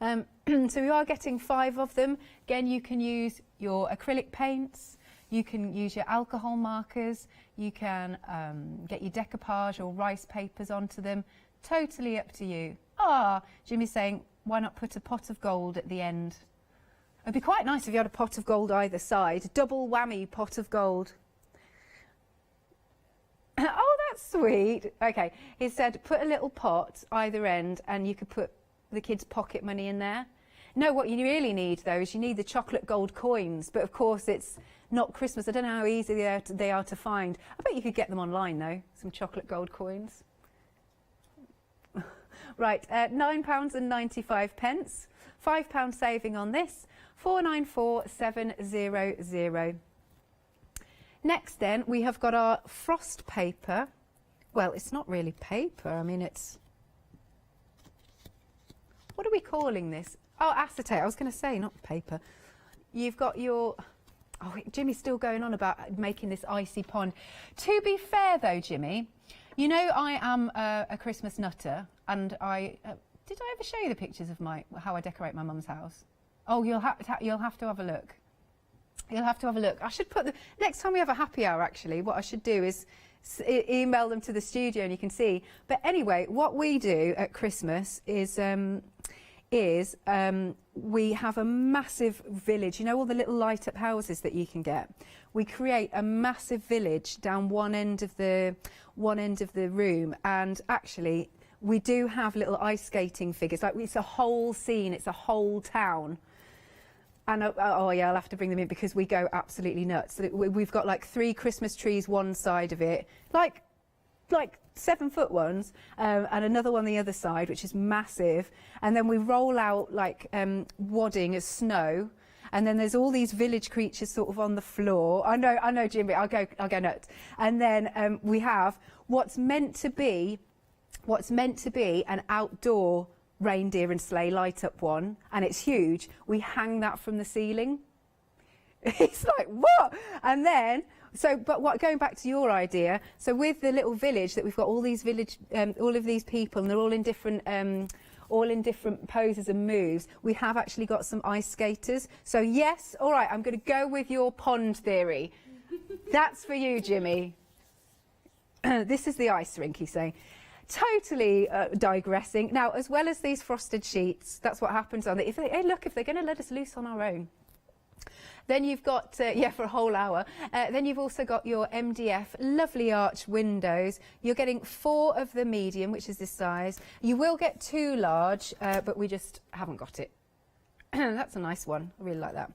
So we are getting 5 of them. Again, you can use your acrylic paints, you can use your alcohol markers, you can get your decoupage or rice papers onto them. Totally up to you. Jimmy's saying, why not put a pot of gold at the end? It'd be quite nice if you had a pot of gold either side. Double whammy pot of gold. Oh, that's sweet. Okay, he said put a little pot either end and you could put the kids' pocket money in there. No, what you really need though is you need the chocolate gold coins, but of course it's not Christmas. I don't know how easy they are to find. I bet you could get them online though, some chocolate gold coins. Right, £9.95, £5 saving on this, 494700. Next then, we have got our frost paper. Well, it's not really paper, I mean it's... What are we calling this? Oh, acetate, I was going to say, not paper. You've got your... Oh, Jimmy's still going on about making this icy pond. To be fair though, Jimmy, you know I am a Christmas nutter, and did I ever show you the pictures of how I decorate my mum's house? Oh, you'll have to have a look. You'll have to have a look. I should put next time we have a happy hour, actually, what I should do is email them to the studio and you can see. But anyway, what we do at Christmas is is we have a massive village. You know all the little light up houses that you can get? We create a massive village down one end of the room, and actually we do have little ice skating figures. Like, it's a whole scene, it's a whole town. And oh yeah, I'll have to bring them in because we go absolutely nuts. We've got like 3 Christmas trees one side of it, like 7-foot ones, and another one the other side, which is massive. And then we roll out like wadding as snow. And then there's all these village creatures sort of on the floor. I know, Jimmy. I'll go nuts. And then we have what's meant to be an outdoor reindeer and sleigh light up one, and it's huge. We hang that from the ceiling. It's like, what? And then, going back to your idea, so with the little village that we've got all these all of these people, and they're all in different poses and moves, we have actually got some ice skaters. So yes, all right, I'm going to go with your pond theory. That's for you, Jimmy. This is the ice rink, he's saying. Totally digressing. Now, as well as these frosted sheets, that's what happens on it. If they're going to let us loose on our own, then you've got, for a whole hour, then you've also got your MDF, lovely arch windows. You're getting 4 of the medium, which is this size. You will get 2 large, but we just haven't got it. That's a nice one. I really like that.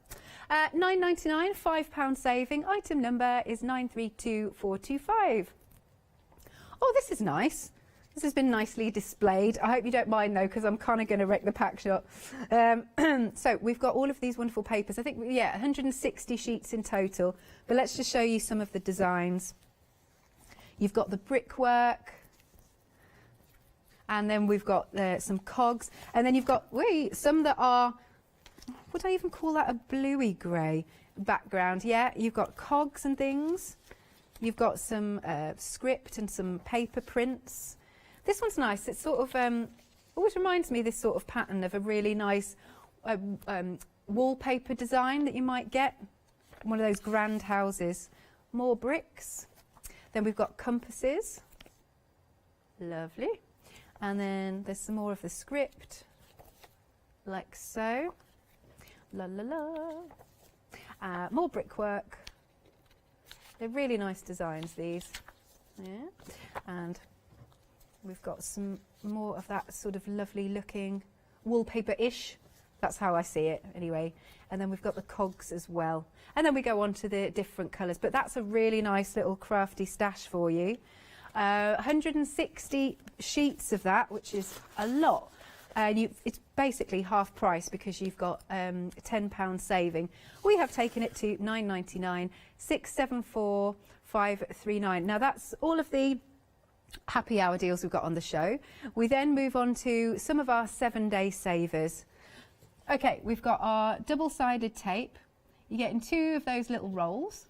£9.99, £5 saving. Item number is 932425. Oh, this is nice. This has been nicely displayed. I hope you don't mind though, because I'm kind of going to wreck the pack shot. So we've got all of these wonderful papers. I think, 160 sheets in total. But let's just show you some of the designs. You've got the brickwork. And then we've got some cogs. And then you've got, some that are, would I even call that a bluey grey background? Yeah, you've got cogs and things. You've got some script and some paper prints. This one's nice. It's sort of, always reminds me this sort of pattern of a really nice wallpaper design that you might get. One of those grand houses. More bricks. Then we've got compasses. Lovely. And then there's some more of the script. Like so. La la la. More brickwork. They're really nice designs, these. Yeah. And we've got some more of that sort of lovely looking wallpaper-ish. That's how I see it, anyway. And then we've got the cogs as well. And then we go on to the different colours. But that's a really nice little crafty stash for you. 160 sheets of that, which is a lot. It's basically half price because you've got £10 saving. We have taken it to £9.99, 674 539. Now that's all of the happy hour deals we've got on the show. We then move on to some of our 7-day savers. Okay, we've got our double-sided tape. You're getting 2 of those little rolls.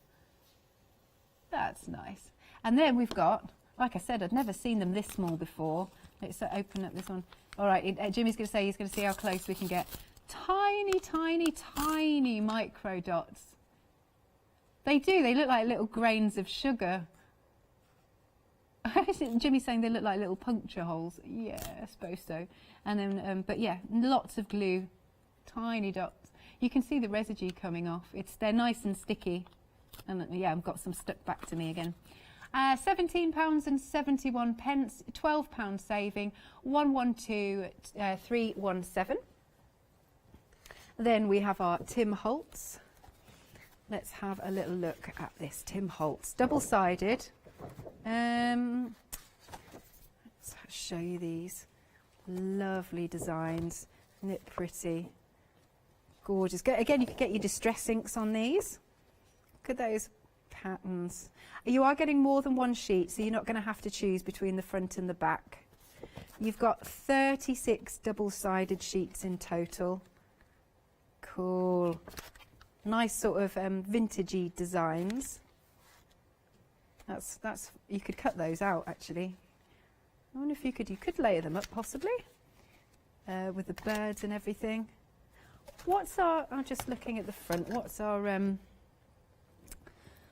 That's nice. And then we've got, like I said, I'd never seen them this small before. Let's open up this one. All right, Jimmy's going to say he's going to see how close we can get. Tiny, tiny, tiny micro dots. They do. They look like little grains of sugar. Jimmy's saying they look like little puncture holes. Yeah, I suppose so. And then, but yeah, lots of glue. Tiny dots. You can see the residue coming off. They're nice and sticky. And yeah, I've got some stuck back to me again. £17.71, £12 saving, 112317. Then we have our Tim Holtz. Let's have a little look at this Tim Holtz, double-sided. Let's show you these lovely designs. Isn't it pretty? Gorgeous. Again, you could get your distress inks on these. Look at those patterns. You are getting more than one sheet, so you're not going to have to choose between the front and the back. You've got 36 double-sided sheets in total. Cool. Nice sort of vintagey designs. That's you could cut those out actually. I wonder if you could layer them up possibly with the birds and everything. I'm just looking at the front. What's our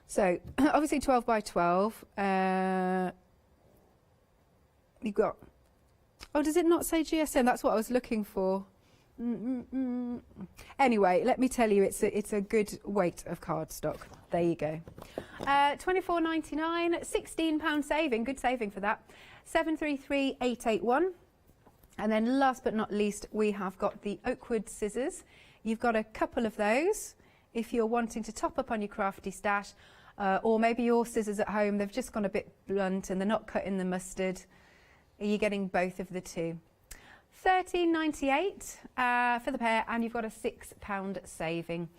so obviously 12 by 12. You've got, oh, does it not say GSM? That's what I was looking for. Anyway, let me tell you, it's a good weight of cardstock. There you go. £24.99, £16 saving, good saving for that. 733881. And then last but not least, we have got the Oakwood scissors. You've got a couple of those if you're wanting to top up on your crafty stash, or maybe your scissors at home, they've just gone a bit blunt and they're not cutting the mustard. Are you getting both of the two? £13.98 for the pair, and you've got a £6 saving.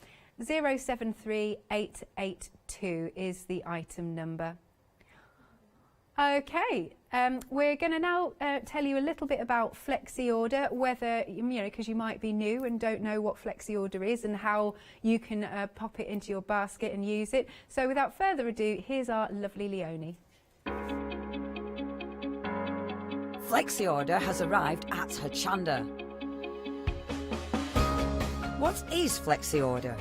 073882 is the item number. Okay, we're going to now tell you a little bit about Flexi Order, whether, you know, because you might be new and don't know what Flexi Order is and how you can pop it into your basket and use it. So without further ado, here's our lovely Leonie. Flexi Order has arrived at Hochanda. What is Flexi Order?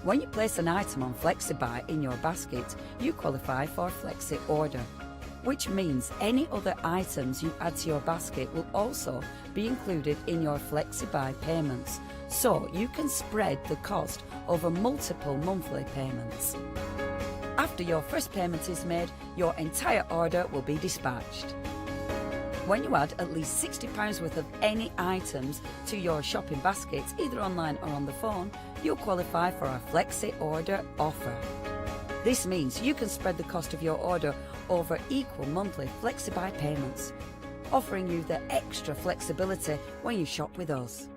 When you place an item on FlexiBuy in your basket, you qualify for Flexi Order, which means any other items you add to your basket will also be included in your FlexiBuy payments, so you can spread the cost over multiple monthly payments. After your first payment is made, your entire order will be dispatched. When you add at least £60 worth of any items to your shopping basket, either online or on the phone, you'll qualify for our Flexi Order offer. This means you can spread the cost of your order over equal monthly FlexiBuy payments, offering you the extra flexibility when you shop with us.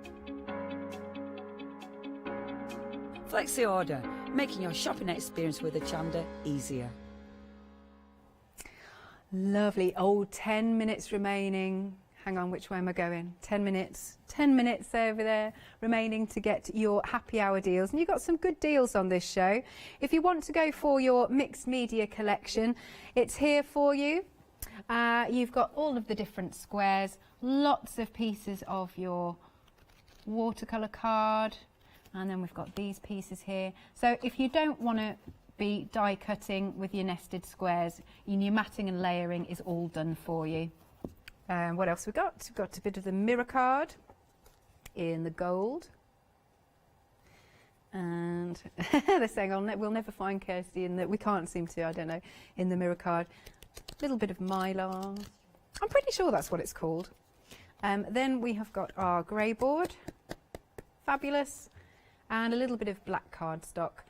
Flexi Order, making your shopping experience with Hochanda easier. Lovely. Oh, 10 minutes remaining. Hang on, which way am I going? 10 minutes. 10 minutes over there remaining to get your happy hour deals. And you've got some good deals on this show. If you want to go for your mixed media collection, it's here for you. You've got all of the different squares, lots of pieces of your watercolour card, and then we've got these pieces here. So if you don't want to be die cutting with your nested squares, your matting and layering is all done for you. What else we got? We've got a bit of the mirror card in the gold. And they're saying, oh, we'll never find Kirsty in that. We can't seem to, I don't know, in the mirror card. A little bit of mylar. I'm pretty sure that's what it's called. Then we have got our grey board. Fabulous. And a little bit of black cardstock.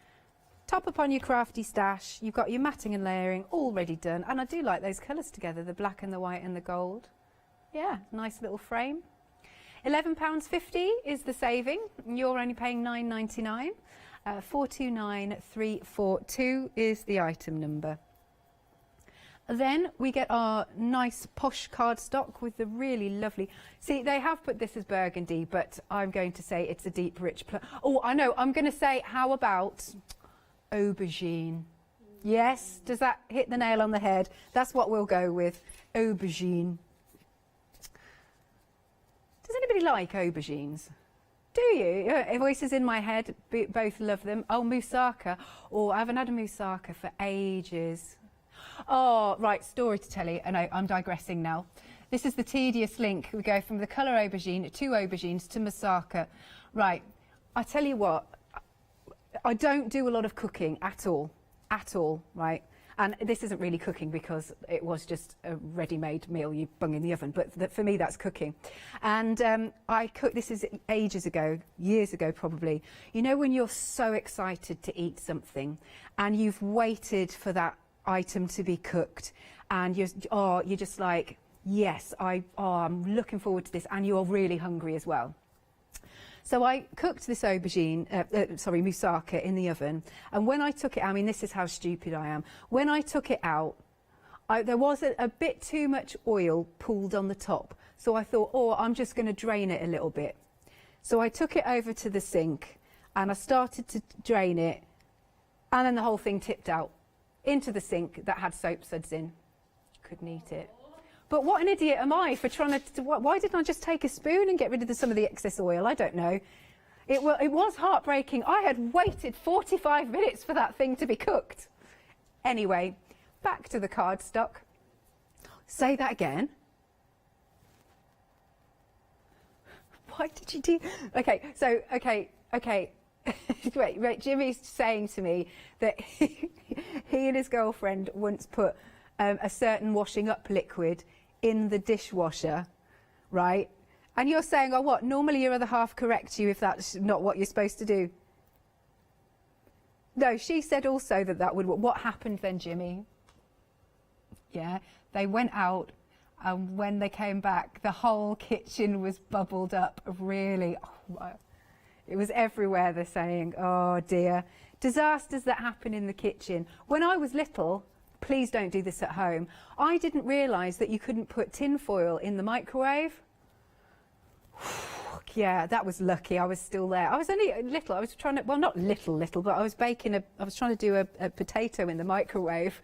Top up on your crafty stash. You've got your matting and layering already done. And I do like those colours together, the black and the white and the gold. Yeah, nice little frame. £11.50 is the saving. You're only paying £9.99. 429342 is the item number. Then we get our nice posh cardstock with the really lovely... See, they have put this as burgundy, but I'm going to say it's a deep, rich... Oh, I know. I'm going to say, how about aubergine? Yes? Does that hit the nail on the head? That's what we'll go with. Aubergine. Does anybody like aubergines? Do you? Voices in my head, both love them. Oh, moussaka. Oh, I haven't had a moussaka for ages. Oh, right, story to tell you. No, I'm digressing now. This is the tedious link. We go from the colour aubergine to aubergines to moussaka. Right, I tell you what, I don't do a lot of cooking at all, right? And this isn't really cooking because it was just a ready-made meal you bung in the oven, but for me that's cooking. And I cooked, this is ages ago, years ago probably. You know when you're so excited to eat something and you've waited for that item to be cooked and you're just like, yes, I'm looking forward to this, and you're really hungry as well. So I cooked this moussaka in the oven, and when I took it, I mean, this is how stupid I am. When I took it out, there was a bit too much oil pooled on the top. So I thought, oh, I'm just going to drain it a little bit. So I took it over to the sink and I started to drain it, and then the whole thing tipped out into the sink that had soap suds in. Couldn't eat it. But what an idiot am I for trying to... Why didn't I just take a spoon and get rid of some of the excess oil? I don't know. It was heartbreaking. I had waited 45 minutes for that thing to be cooked. Anyway, back to the cardstock. Say that again. Why did you do? Okay, so okay. Wait. Jimmy's saying to me that he and his girlfriend once put a certain washing up liquid in the dishwasher, right? And you're saying, oh, what? Normally your other half corrects you if that's not what you're supposed to do. No, she said also that would. What happened then, Jimmy? Yeah, they went out, and when they came back, the whole kitchen was bubbled up. Really, it was everywhere. They're saying, oh dear, disasters that happen in the kitchen. When I was little, please don't do this at home. I didn't realise that you couldn't put tin foil in the microwave. Yeah, that was lucky. I was still there. I was only little. I was trying to, well, not little, but I was baking I was trying to do a potato in the microwave.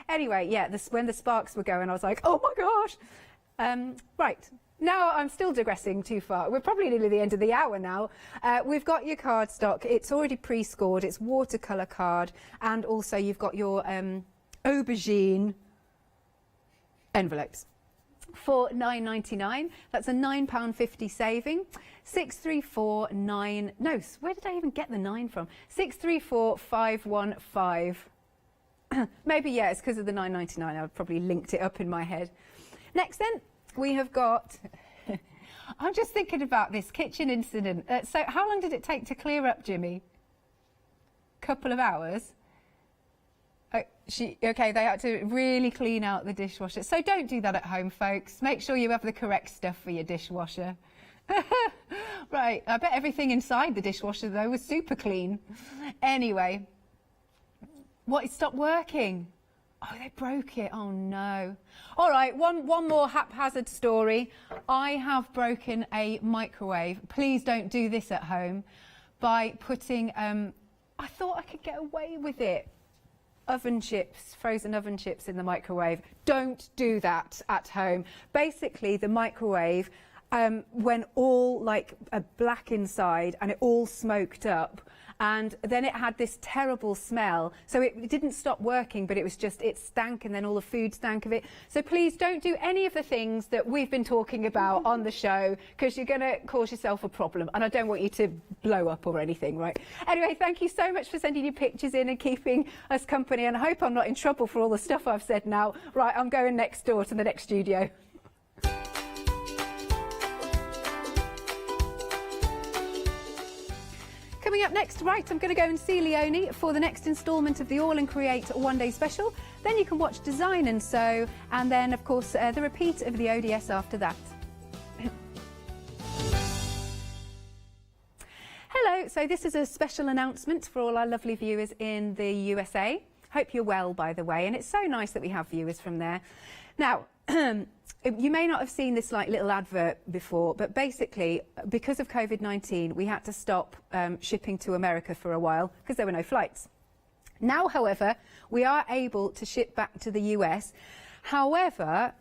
Anyway, yeah, when the sparks were going, I was like, oh my gosh. Right. Now I'm still digressing too far. We're probably nearly the end of the hour now. We've got your cardstock. It's already pre-scored. It's watercolour card. And also you've got your aubergine envelopes. For £9.99, that's a £9.50 saving. 6349. No, where did I even get the 9 from? 634515. Maybe, yeah, it's because of the £9.99. I've probably linked it up in my head. Next then, we have got. I'm just thinking about this kitchen incident. So, how long did it take to clear up, Jimmy? Couple of hours. Okay, they had to really clean out the dishwasher. So don't do that at home, folks. Make sure you have the correct stuff for your dishwasher. Right, I bet everything inside the dishwasher, though, was super clean. Anyway, what, it stopped working? Oh, they broke it. Oh, no. All right, one more haphazard story. I have broken a microwave. Please don't do this at home by putting, I thought I could get away with it. Oven chips, frozen oven chips in the microwave. Don't do that at home. Basically, the microwave went all like black inside and it all smoked up. And then it had this terrible smell. So it didn't stop working, but it was just, it stank, and then all the food stank of it. So please don't do any of the things that we've been talking about on the show, because you're going to cause yourself a problem. And I don't want you to blow up or anything, right? Anyway, thank you so much for sending your pictures in and keeping us company. And I hope I'm not in trouble for all the stuff I've said now. Right, I'm going next door to the next studio. Coming up next, right, I'm going to go and see Leonie for the next instalment of the All and Create One Day Special. Then you can watch Design and Sew, and then, of course, the repeat of the ODS after that. Hello, so this is a special announcement for all our lovely viewers in the USA. Hope you're well, by the way, and it's so nice that we have viewers from there. Now, you may not have seen this like little advert before, but basically, because of COVID-19, we had to stop shipping to America for a while because there were no flights. Now, however, we are able to ship back to the US. However,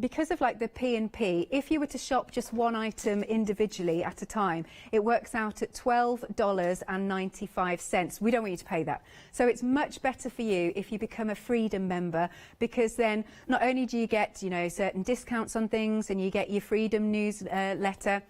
because of like the P&P, if you were to shop just one item individually at a time, it works out at $12.95. We don't want you to pay that. So it's much better for you if you become a Freedom member, because then not only do you get, you know, certain discounts on things, and you get your Freedom newsletter,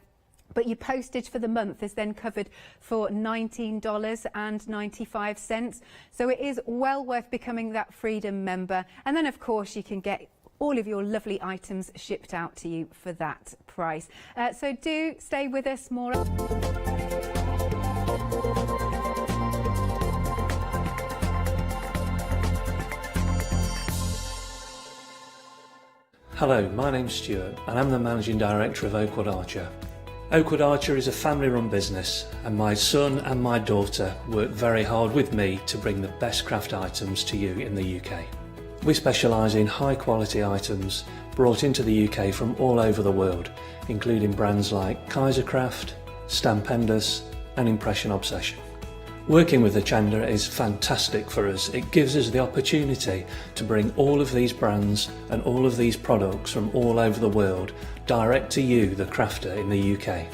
but your postage for the month is then covered for $19.95. So it is well worth becoming that Freedom member. And then, of course, you can get all of your lovely items shipped out to you for that price. So do stay with us more. Hello, my name's Stuart and I'm the Managing Director of Oakwood Archer. Oakwood Archer is a family-run business, and my son and my daughter work very hard with me to bring the best craft items to you in the UK. We specialise in high-quality items brought into the UK from all over the world, including brands like Kaisercraft, Stampendous and Impression Obsession. Working with Hochanda is fantastic for us. It gives us the opportunity to bring all of these brands and all of these products from all over the world direct to you, the crafter in the UK.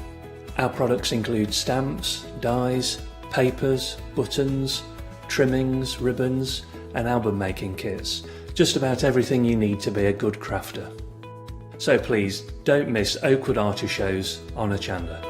Our products include stamps, dies, papers, buttons, trimmings, ribbons and album making kits. Just about everything you need to be a good crafter. So please don't miss Oakwood Archer shows on Hochanda.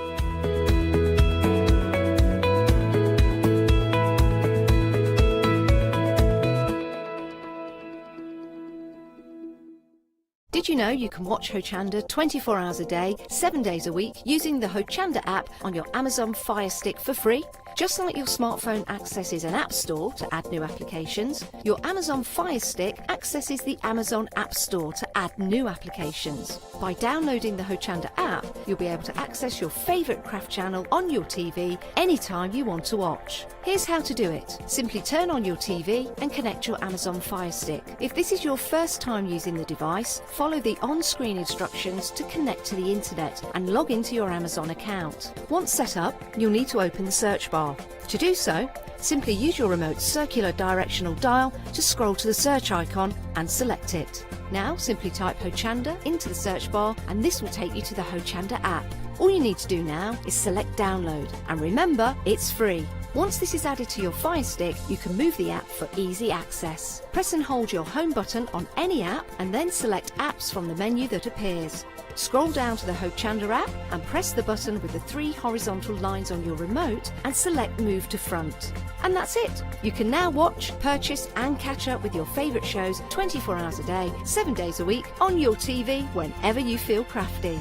Did you know you can watch Hochanda 24 hours a day, 7 days a week using the Hochanda app on your Amazon Fire Stick for free? Just like your smartphone accesses an app store to add new applications, your Amazon Fire Stick accesses the Amazon App Store to add new applications. By downloading the Hochanda app, you'll be able to access your favourite craft channel on your TV anytime you want to watch. Here's how to do it. Simply turn on your TV and connect your Amazon Fire Stick. If this is your first time using the device, follow the on-screen instructions to connect to the internet and log into your Amazon account. Once set up, you'll need to open the search bar. To do so, simply use your remote's circular directional dial to scroll to the search icon and select it. Now simply type Hochanda into the search bar and this will take you to the Hochanda app. All you need to do now is select download, and remember, it's free. Once this is added to your Fire Stick, you can move the app for easy access. Press and hold your home button on any app and then select apps from the menu that appears. Scroll down to the Hochanda app and press the button with the 3 horizontal lines on your remote and select Move to Front. And that's it! You can now watch, purchase and catch up with your favourite shows 24 hours a day, 7 days a week on your TV whenever you feel crafty.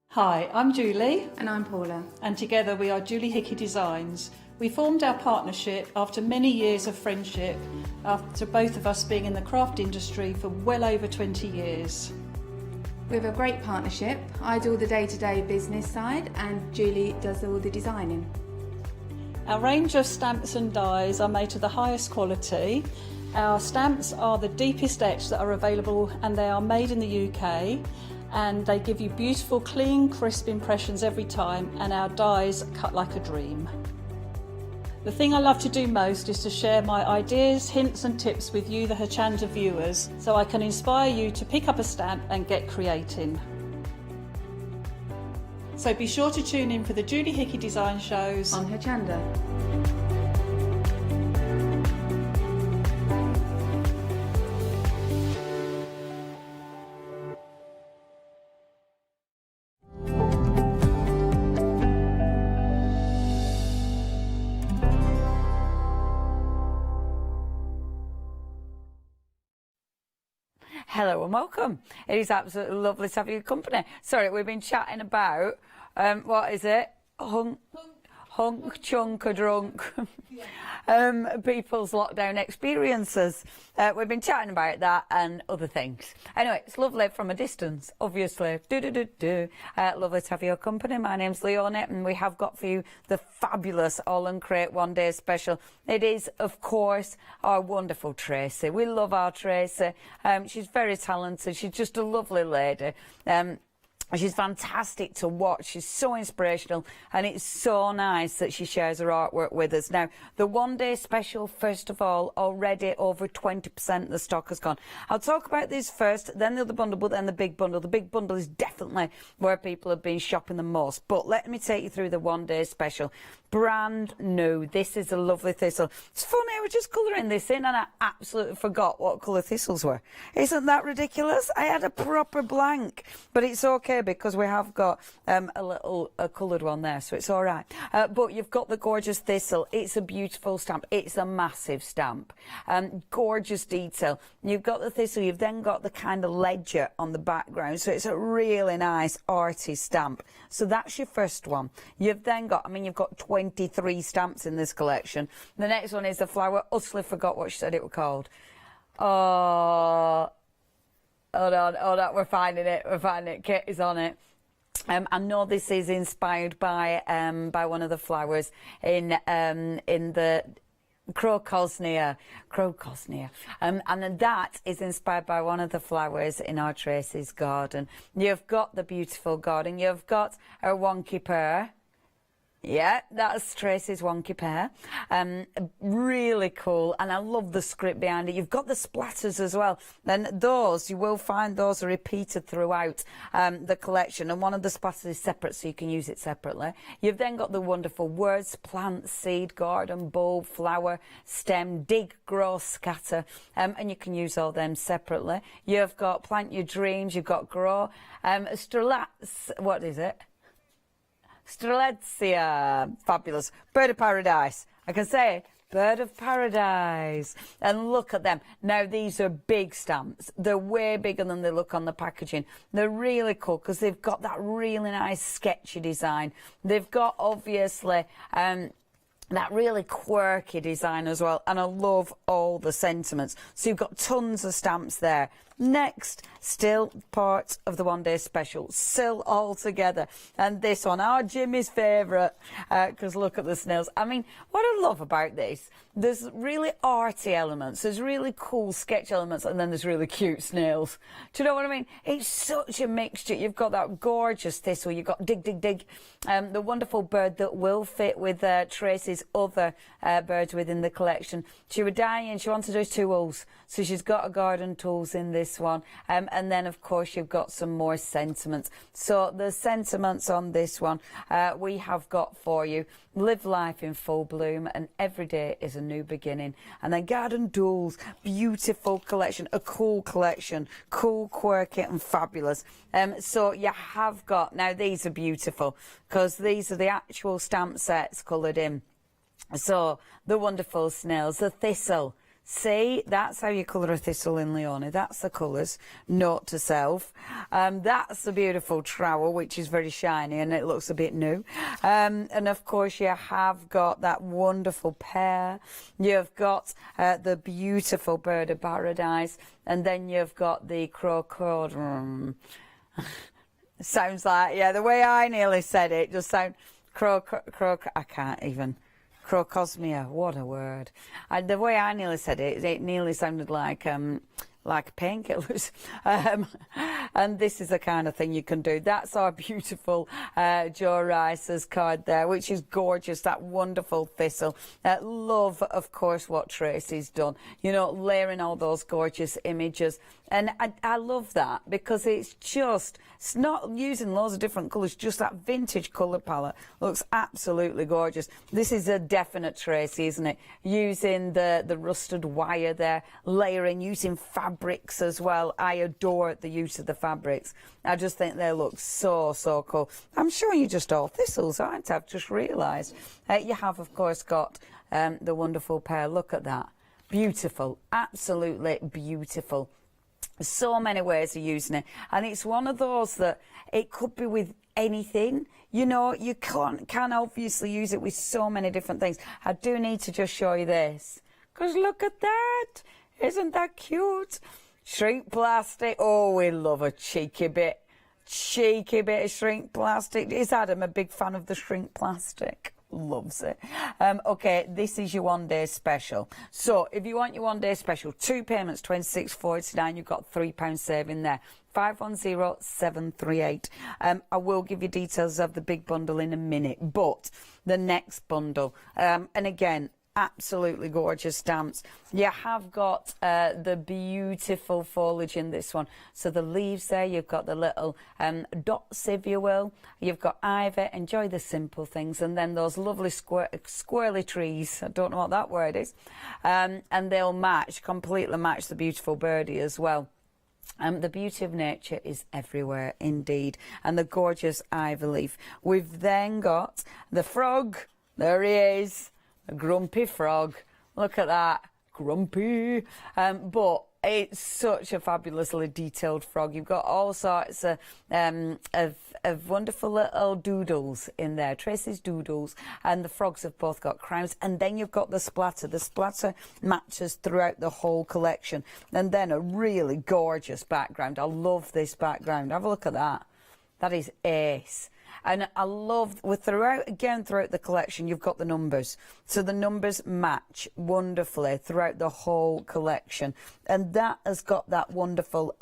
Hi, I'm Julie. And I'm Paula. And together we are Julie Hickey Designs. We formed our partnership after many years of friendship, after both of us being in the craft industry for well over 20 years. We have a great partnership. I do all the day-to-day business side and Julie does all the designing. Our range of stamps and dies are made to the highest quality. Our stamps are the deepest etch that are available and they are made in the UK. And they give you beautiful, clean, crisp impressions every time, and our dies cut like a dream. The thing I love to do most is to share my ideas, hints and tips with you, the Hochanda viewers, so I can inspire you to pick up a stamp and get creating. So be sure to tune in for the Julie Hickey Design shows on Hochanda. Hello and welcome. It is absolutely lovely to have your company. Sorry, we've been chatting about, what is it? Hunk, chunk, or drunk. People's lockdown experiences. We've been chatting about that and other things. Anyway, it's lovely from a distance, obviously. Lovely to have your company. My name's Leonie and we have got for you the fabulous All Crate One Day Special. It is, of course, our wonderful Tracy. We love our Tracy. She's very talented. She's just a lovely lady. She's fantastic to watch. She's so inspirational and it's so nice that she shares her artwork with us. Now, the one-day special, first of all, already over 20% of the stock has gone. I'll talk about this first, then the other bundle, but then the big bundle. The big bundle is definitely where people have been shopping the most. But let me take you through the one-day special. Brand new. This is a lovely thistle. It's funny, I was just colouring this in and I absolutely forgot what colour thistles were. Isn't that ridiculous? I had a proper blank, but it's okay because we have got a little coloured one there, so it's all right. But you've got the gorgeous thistle. It's a beautiful stamp. It's a massive stamp. Gorgeous detail. You've got the thistle. You've then got the kind of ledger on the background, so it's a really nice arty stamp. So that's your first one. You've then got, you've got 23 stamps in this collection. The next one is the flower. Utterly forgot what she said it was called. Oh, hold on, we're finding it. Kit is on it. I know this is inspired by one of the flowers in the Crocosnea. And then that is inspired by one of the flowers in our Tracy's garden. You've got the beautiful garden. You've got our wonky pear. Yeah, that's Tracy's wonky pair. Really cool, and I love the script behind it. You've got the splatters as well, and those, you will find those are repeated throughout the collection, and one of the splatters is separate, so you can use it separately. You've then got the wonderful words, plant, seed, garden, bulb, flower, stem, dig, grow, scatter, and you can use all them separately. You've got plant your dreams, you've got grow, what is it? Strelitzia, fabulous. Bird of paradise. I can say it. Bird of paradise. And look at them. Now, these are big stamps. They're way bigger than they look on the packaging. They're really cool because they've got that really nice sketchy design. They've got, obviously, that really quirky design as well. And I love all the sentiments. So you've got tons of stamps there. Next, still part of the one-day special, still all together. And this one, our Jimmy's favourite, because look at the snails. I mean, what I love about this, there's really arty elements, there's really cool sketch elements, and then there's really cute snails. Do you know what I mean? It's such a mixture. You've got that gorgeous thistle, you've got dig, dig, dig, the wonderful bird that will fit with Tracy's other birds within the collection. She was dying, she wanted those tools, so she's got a garden tools in this one, and then of course you've got some more sentiments. So the sentiments on this one we have got for you: live life in full bloom, and every day is a new beginning. And then garden tools, beautiful collection, a cool collection, cool, quirky and fabulous. So you have got, now these are beautiful because these are the actual stamp sets coloured in. So the wonderful snails, the thistle. See, that's how you colour a thistle in Leone. That's the colours. Note to self. That's the beautiful trowel, which is very shiny and it looks a bit new. And of course, you have got that wonderful pear. You've got the beautiful bird of paradise. And then you've got the crocodile. Sounds like, yeah, the way I nearly said it just sound I can't even. Crocosmia, what a word. The way I nearly said it, it nearly sounded like painkillers. And this is the kind of thing you can do. That's our beautiful Joe Rice's card there, which is gorgeous, that wonderful thistle. Love, of course, what Tracy's done. You know, layering all those gorgeous images. And I love that because it's not using loads of different colours, just that vintage colour palette. Looks absolutely gorgeous. This is a definite Tracy, isn't it? Using the rusted wire there, layering, using fabrics as well. I adore the use of the fabrics. I just think they look so, so cool. I'm sure you just all thistles, aren't I? I've just realised. You have, of course, got the wonderful pair. Look at that. Beautiful. Absolutely beautiful. So many ways of using it, and it's one of those that it could be with anything. You know, you can obviously use it with so many different things. I do need to just show you this, because look at that. Isn't that cute? Shrink plastic. Oh, we love a cheeky bit of shrink plastic. Is Adam a big fan of the shrink plastic? Loves it. Okay, this is your one-day special. So if you want your one-day special, 2 payments, £26.49, you've got £3 saving there. 510738. I will give you details of the big bundle in a minute, but the next bundle, and again, absolutely gorgeous stamps. You have got the beautiful foliage in this one. So the leaves there, you've got the little dots, if you will. You've got ivy, enjoy the simple things. And then those lovely squirrely trees. I don't know what that word is. And they'll completely match the beautiful birdie as well. The beauty of nature is everywhere indeed. And the gorgeous ivy leaf. We've then got the frog. There he is. A grumpy frog. Look at that. Grumpy. But it's such a fabulously detailed frog. You've got all sorts of wonderful little doodles in there. Tracy's doodles. And the frogs have both got crowns. And then you've got the splatter. The splatter matches throughout the whole collection. And then a really gorgeous background. I love this background. Have a look at that. That is ace. And I love, throughout the collection, you've got the numbers. So the numbers match wonderfully throughout the whole collection. And that has got that wonderful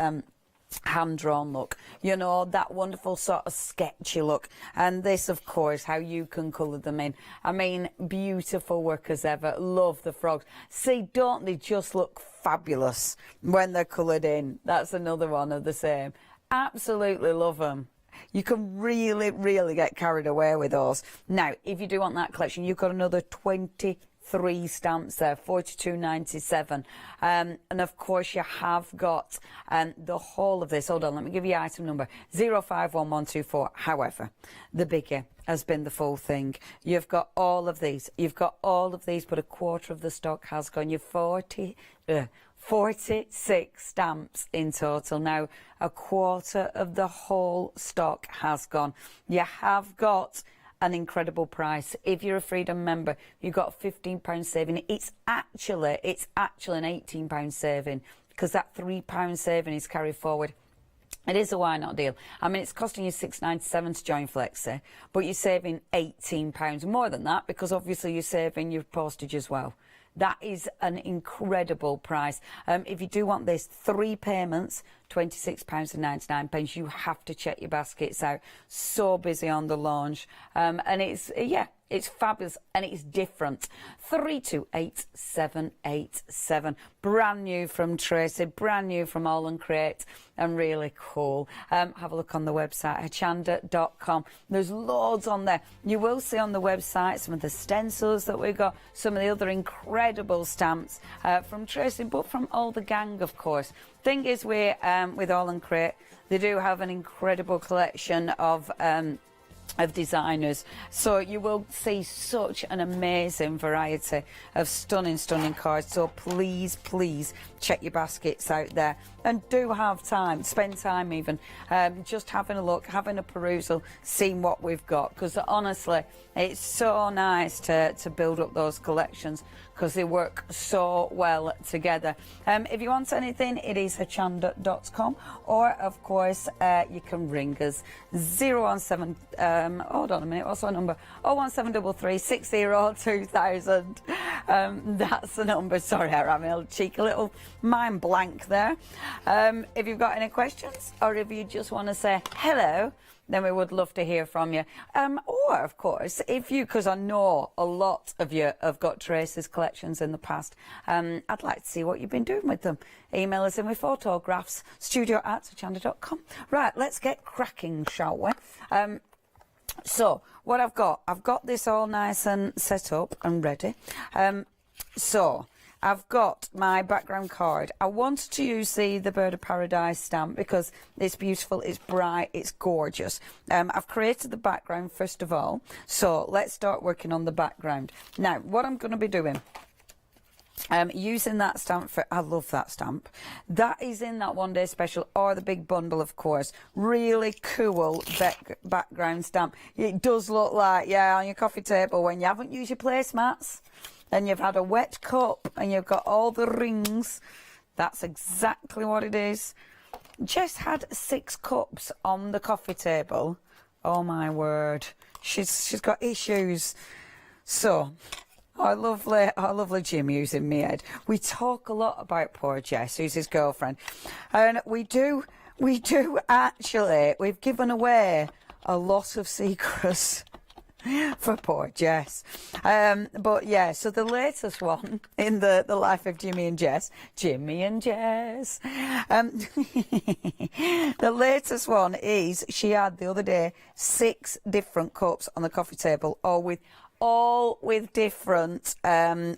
hand-drawn look, you know, that wonderful sort of sketchy look. And this, of course, how you can colour them in. I mean, beautiful work as ever. Love the frogs. See, don't they just look fabulous when they're coloured in? That's another one of the same. Absolutely love them. You can really, really get carried away with those. Now, if you do want that collection, you've got another 23 stamps there, 42.97, and of course you have got the whole of this. Hold on, let me give you item number 051124. However, the bigger has been the full thing. You've got all of these, but a quarter of the stock has gone. You're 46 stamps in total. Now, a quarter of the whole stock has gone. You have got an incredible price. If you're a Freedom member, you've got £15 saving. It's actually an £18 saving, because that £3 saving is carried forward. It is a why not deal. I mean, it's costing you $6.97 to join Flexi, but you're saving £18 more than that, because obviously you're saving your postage as well. That is an incredible price. If you do want this, 3 payments, £26.99, you have to check your baskets out. So busy on the launch. And it's, yeah, it's fabulous and it's different. 328787. Brand new from Tracy, brand new from All and Crate, and really cool. Have a look on the website, hochanda.com. There's loads on there. You will see on the website some of the stencils that we've got, some of the other incredible stamps from Tracy, but from all the gang, of course. Thing is, we're with All and Crate, they do have an incredible collection of designers, so you will see such an amazing variety of stunning cards. So please check your baskets out there, and do have time, spend time even just having a look, having a perusal, seeing what we've got, because honestly it's so nice to build up those collections, because they work so well together. If you want anything, it is hochanda.com, or of course you can ring us 017 hold on a minute, what's our number? 01733 60 2000. That's the number. Sorry, I'm having a cheeky little mind blank there. If you've got any questions, or if you just want to say hello, then we would love to hear from you. Or, of course, if you, because I know a lot of you have got Tracy's collections in the past, I'd like to see what you've been doing with them. Email us in with photographs, studio@hochanda.com. Right, let's get cracking, shall we? So, what I've got this all nice and set up and ready. So, I've got my background card. I wanted to use the Bird of Paradise stamp because it's beautiful, it's bright, it's gorgeous. I've created the background first of all, so let's start working on the background. Now, what I'm going to be doing, using that stamp for, I love that stamp. That is in that one day special, or the big bundle, of course. Really cool background stamp. It does look like, yeah, on your coffee table when you haven't used your placemats and you've had a wet cup and you've got all the rings. That's exactly what it is. Jess had 6 cups on the coffee table. Oh my word, she's got issues. So our lovely Jim using me head. We talk a lot about poor Jess, who's his girlfriend, and we do actually. We've given away a lot of secrets for poor Jess. But yeah, so the latest one in the life of Jimmy and Jess. The latest one is she had the other day 6 different cups on the coffee table, all with different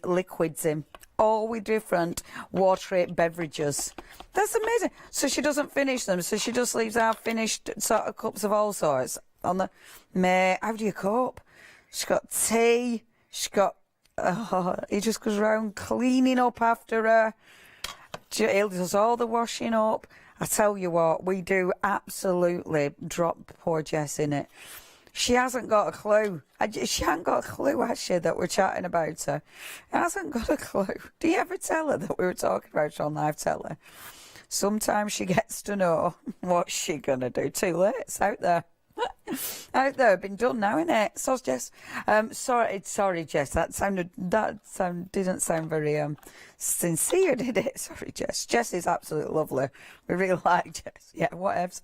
liquids in, all with different watery beverages. That's amazing. So she doesn't finish them, so she just leaves half finished sort of cups of all sorts on the how do you cope? She's got tea, she's got he just goes around cleaning up after her. He does all the washing up. I tell you what, we do absolutely drop poor Jess in it. She hasn't got a clue. She hasn't got a clue, has she, that we're chatting about her? Hasn't got a clue. Do you ever tell her that we were talking about her on live telly? Sometimes she gets to know what's she going to do. Too late. It's out there. Out there, been done now, innit? So Jess, sorry, Jess. Didn't sound very sincere, did it? Sorry, Jess. Jess is absolutely lovely. We really like Jess. Yeah, whatevs.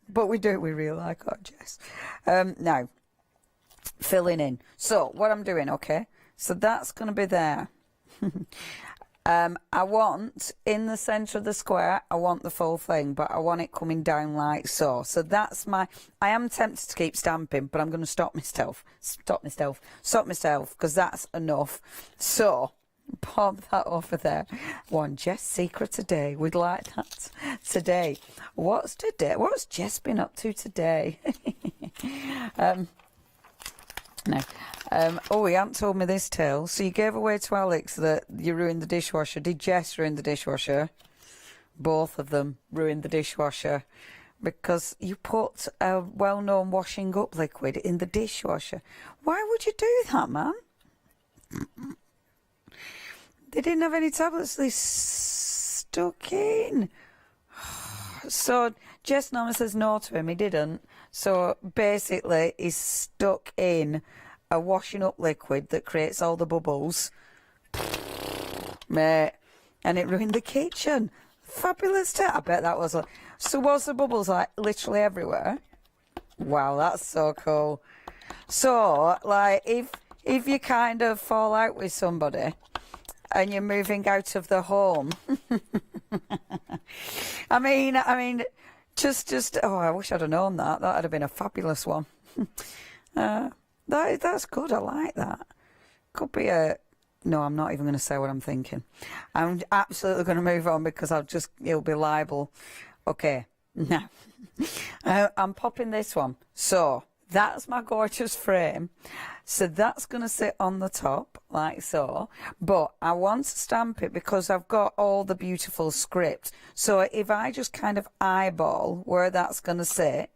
But we really like our Jess. Now, filling in. So what I'm doing, okay? So that's going to be there. I want, in the centre of the square, I want the full thing, but I want it coming down like so. So that's I am tempted to keep stamping, but I'm going to stop myself, because that's enough. So, pop that over there. One Jess secret today. We'd like that today. What's Jess been up to today? No. Oh, he hadn't told me this tale. So you gave away to Alex that you ruined the dishwasher. Did Jess ruin the dishwasher? Both of them ruined the dishwasher because you put a well-known washing up liquid in the dishwasher. Why would you do that, man? They didn't have any tablets. They stuck in. So Jess normally says no to him. He didn't. So basically, he's stuck in a washing up liquid that creates all the bubbles. Mate. And it ruined the kitchen. Fabulous. I bet that was. So was the bubbles like literally everywhere? Wow, that's so cool. So, like, if you kind of fall out with somebody and you're moving out of the home, I mean, just. Oh, I wish I'd have known that. That'd have been a fabulous one. That's good. I like that. Could be a. No, I'm not even going to say what I'm thinking. I'm absolutely going to move on because it'll be liable. Okay, now I'm popping this one. So that's my gorgeous frame. So that's going to sit on the top like so. But I want to stamp it because I've got all the beautiful script. So if I just kind of eyeball where that's going to sit,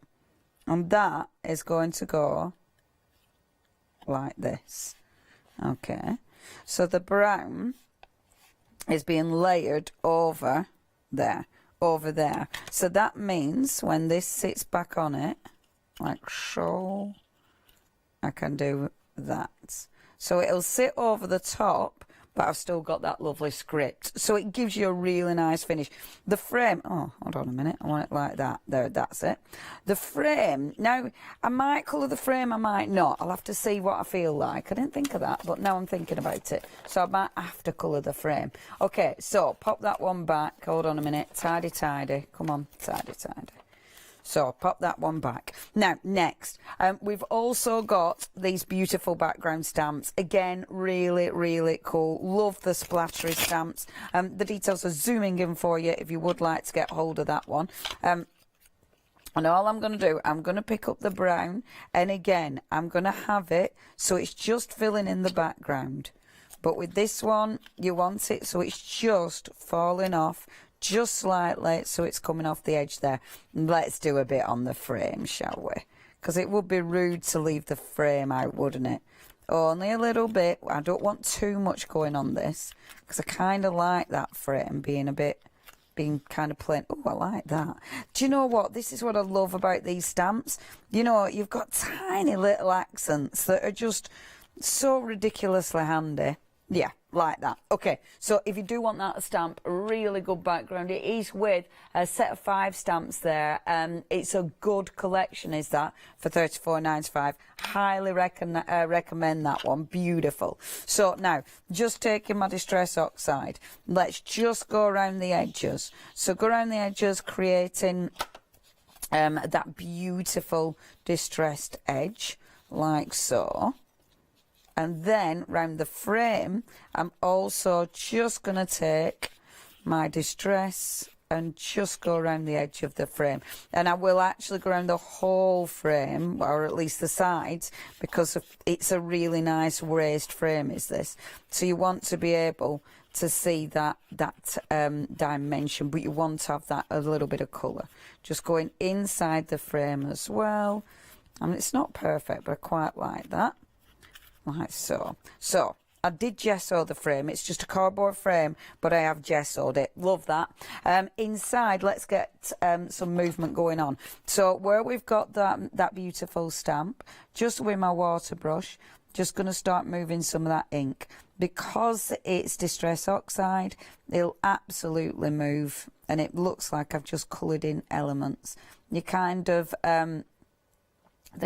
and that is going to go like this. Okay. So the brown is being layered over there. So that means when this sits back on it, like so, I can do that. So it'll sit over the top, but I've still got that lovely script. So it gives you a really nice finish. The frame, oh, hold on a minute. I want it like that. There, that's it. The frame, now, I might colour the frame, I might not. I'll have to see what I feel like. I didn't think of that, but now I'm thinking about it. So I might have to colour the frame. Okay, so pop that one back. Hold on a minute. Tidy. Come on, tidy. So pop that one back. Now, next, we've also got these beautiful background stamps. Again, really, really cool. Love the splattery stamps. The details are zooming in for you if you would like to get hold of that one. And all I'm going to do, I'm going to pick up the brown. And again, I'm going to have it so it's just filling in the background. But with this one, you want it so it's just falling off just slightly, so it's coming off the edge there. Let's do a bit on the frame, shall we? Because it would be rude to leave the frame out, wouldn't it? Only a little bit. I don't want too much going on this, because I kind of like that frame being kind of plain. Oh, I like that. Do you know what? This is what I love about these stamps. You know, you've got tiny little accents that are just so ridiculously handy. Yeah, like that. Okay, so if you do want that stamp, a really good background. It is with a set of 5 stamps there. It's a good collection, is that, for $34.95. Highly recommend that one. Beautiful. So now, just taking my Distress Oxide, let's just go around the edges. So go around the edges, creating that beautiful distressed edge, like so. And then round the frame, I'm also just going to take my distress and just go around the edge of the frame. And I will actually go around the whole frame, or at least the sides, because it's a really nice raised frame, is this. So you want to be able to see that dimension, but you want to have that a little bit of colour. Just going inside the frame as well. I mean, it's not perfect, but I quite like that. Like so. So I did gesso the frame. It's just a cardboard frame, but I have gessoed it. Love that. Inside, let's get some movement going on. So where we've got that beautiful stamp, just with my water brush, just going to start moving some of that ink. Because it's Distress Oxide, it'll absolutely move, and it looks like I've just coloured in elements. You kind of, there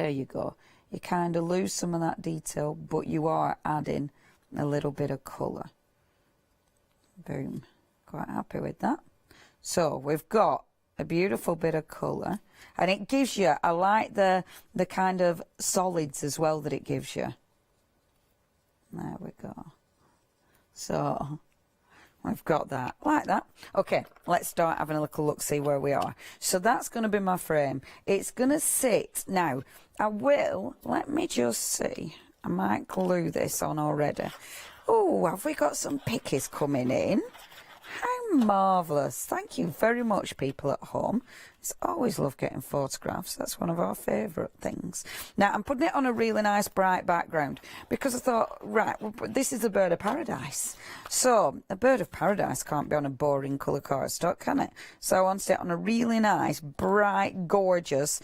you go. You kind of lose some of that detail, but you are adding a little bit of colour. Boom. Quite happy with that. So we've got a beautiful bit of colour, and it gives you, I like the kind of solids as well that it gives you. There we go. So we've got that, like that. Okay, let's start having a little look, see where we are. So that's going to be my frame. It's going to sit. Now, I will, let me just see. I might glue this on already. Oh, have we got some pickies coming in? How marvellous. Thank you very much, people at home. It's always love getting photographs. That's one of our favourite things. Now, I'm putting it on a really nice bright background because I thought, right, well, this is a bird of paradise. So, a bird of paradise can't be on a boring colour cardstock, can it? So I wanted it on a really nice, bright, gorgeous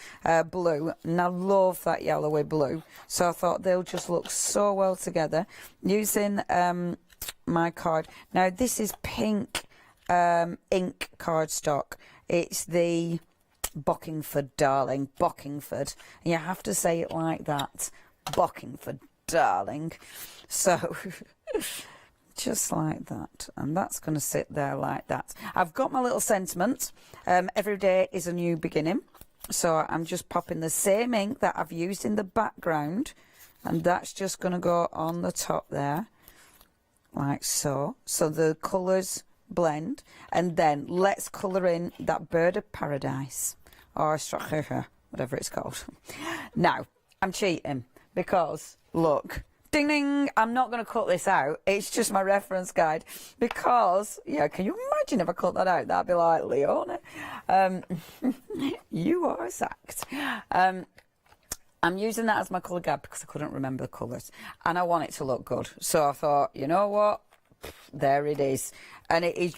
blue. And I love that yellowy blue. So I thought they'll just look so well together. Using my card. Now, this is pink ink cardstock. It's the Bockingford, darling. Bockingford. And you have to say it like that. Bockingford, darling. So, just like that. And that's going to sit there like that. I've got my little sentiment. Every day is a new beginning. So, I'm just popping the same ink that I've used in the background. And that's just going to go on the top there. Like so. So, the colours blend, and then let's colour in that bird of paradise, or whatever it's called. Now, I'm cheating because, look, ding ding, I'm not going to cut this out. It's just my reference guide because, yeah, can you imagine if I cut that out? That'd be like, Leona, you are sacked. I'm using that as my colour guide because I couldn't remember the colours, and I want it to look good. So I thought, you know what? There it is. And it's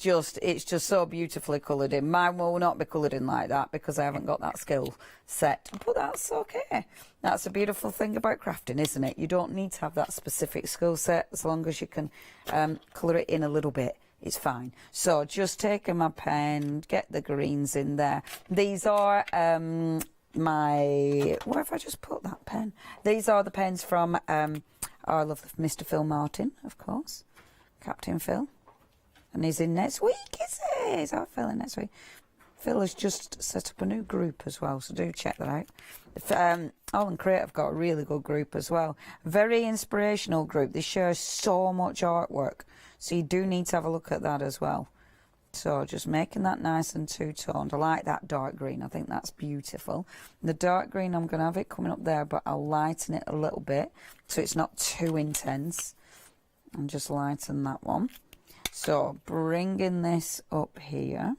just so beautifully coloured in. Mine will not be coloured in like that because I haven't got that skill set. But that's okay. That's a beautiful thing about crafting, isn't it? You don't need to have that specific skill set as long as you can colour it in a little bit. It's fine. So just taking my pen, get the greens in there. These are where have I just put that pen? These are the pens from, I love Mr. Phil Martin, of course. Captain Phil. And he's in next week, is he? Is our Phil in next week? Phil has just set up a new group as well, so do check that out. All and Create have got a really good group as well. Very inspirational group. They share so much artwork, so you do need to have a look at that as well. So just making that nice and two-toned. I like that dark green. I think that's beautiful. The dark green, I'm going to have it coming up there, but I'll lighten it a little bit so it's not too intense. And just lighten that one. So bringing this up here,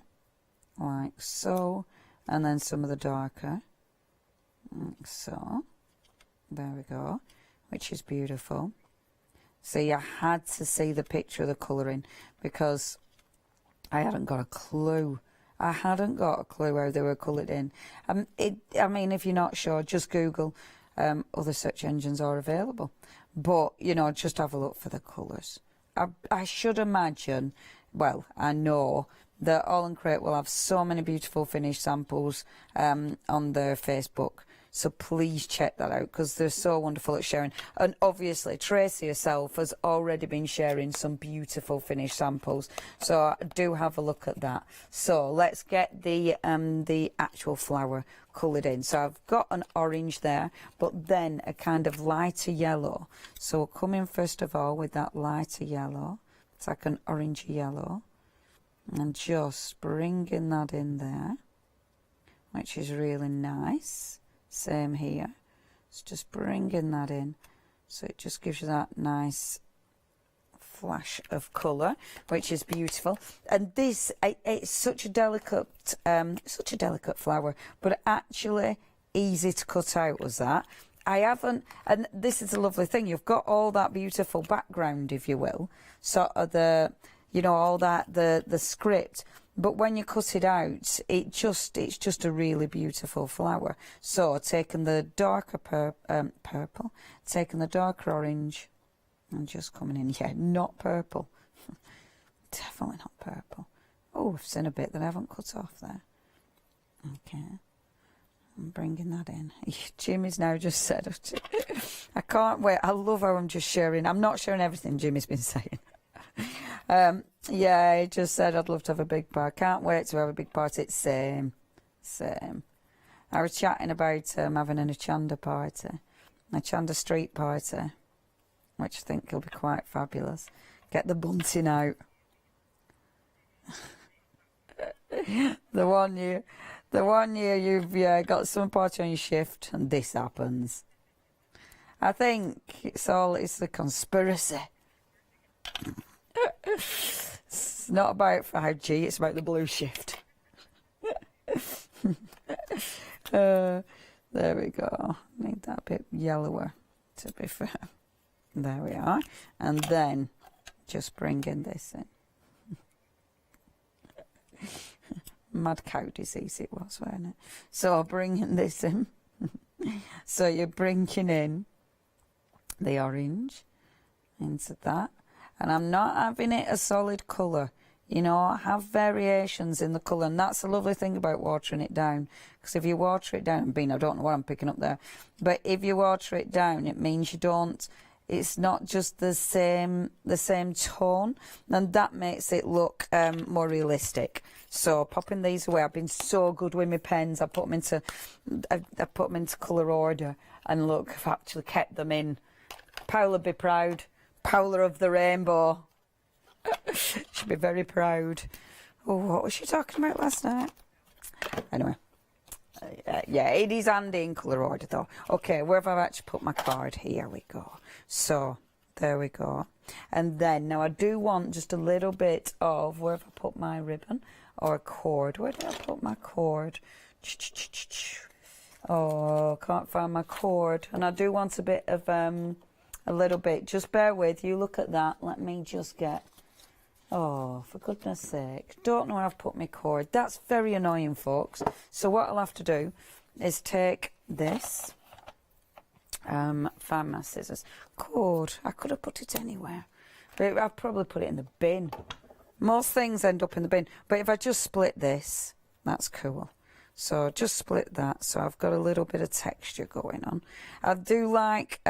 like so, and then some of the darker, like so. There we go, which is beautiful. See, I had to see the picture of the colouring because I hadn't got a clue. I hadn't got a clue how they were coloured in. I mean, if you're not sure, just Google. Other search engines are available. But, you know, just have a look for the colours. I should imagine, well, I know that All and Create will have so many beautiful finished samples on their Facebook. So please check that out because they're so wonderful at sharing. And obviously, Tracy herself has already been sharing some beautiful finished samples. So do have a look at that. So let's get the actual flower coloured in. So I've got an orange there, but then a kind of lighter yellow. So we'll come in first of all with that lighter yellow. It's like an orangey yellow. And just bringing that in there, which is really nice. Same here. It's just bringing that in. So it just gives you that nice flash of colour, which is beautiful. And this, it's such a delicate flower, but actually easy to cut out was that. I haven't, and this is a lovely thing, you've got all that beautiful background, if you will, sort of the, you know, all that, the script, but when you cut it out, it's just a really beautiful flower. So taking the darker purple, taking the darker orange, and just coming in, yeah, not purple, definitely not purple. Oh, I've seen a bit that I haven't cut off there. Okay, I'm bringing that in. Jimmy's now just said, I can't wait. I love how I'm just sharing. I'm not sharing everything Jimmy's been saying. Yeah, he just said, I'd love to have a big party. Can't wait to have a big party. It's same. I was chatting about having an Hochanda party, an Hochanda street party, which I think will be quite fabulous. Get the bunting out. The one year you've got some party on your shift and this happens. I think it's a conspiracy. It's not about 5G, it's about the blue shift. There we go. Need that a bit yellower, to be fair. There we are. And then just bring in this in. Mad cow disease it was, wasn't it? So bringing this in. So you're bringing in the orange into that. And I'm not having it a solid colour. You know, I have variations in the colour, and that's the lovely thing about watering it down. Because if you water it down, I don't know what I'm picking up there, but if you water it down, it means you don't, it's not just the same tone, and that makes it look more realistic. So popping these away, I've been so good with my pens. I put them into colour order, and look, I've actually kept them in. Paula be proud. Paula of the rainbow. She'd be very proud. Oh, what was she talking about last night? Anyway. Yeah, it is handy in colour order though. Okay, where have I actually put my card? Here we go. So, there we go. And then, now I do want just a little bit of, where have I put my ribbon? Or a cord. Where did I put my cord? Oh, can't find my cord. And I do want a bit of, a little bit. Just bear with. You look at that. Let me just get... Oh, for goodness sake. Don't know where I've put my cord. That's very annoying, folks. So what I'll have to do is take this. Find my scissors. Cord. I could have put it anywhere. But I've probably put it in the bin. Most things end up in the bin. But if I just split this, that's cool. So just split that. So I've got a little bit of texture going on. I do like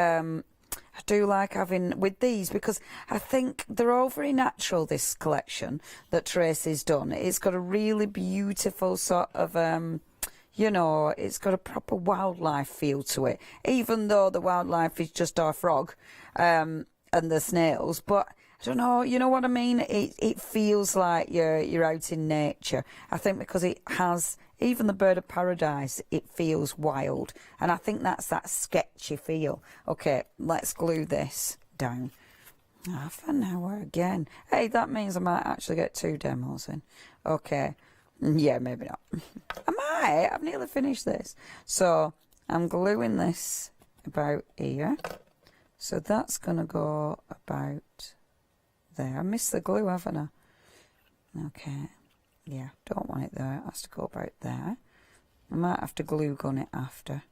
having with these, because I think they're all very natural, this collection that Tracy's done. It's got a really beautiful sort of, you know, it's got a proper wildlife feel to it, even though the wildlife is just our frog and the snails. But I don't know, you know what I mean? It feels like you're out in nature. I think because it has... Even the bird of paradise, it feels wild. And I think that's that sketchy feel. Okay, let's glue this down. Half an hour again. Hey, that means I might actually get 2 demos in. Okay. Yeah, maybe not. I might. I've nearly finished this. So, I'm gluing this about here. So, that's going to go about there. I missed the glue, haven't I? Okay. Yeah, don't want it there. It has to go about there. I might have to glue gun it after,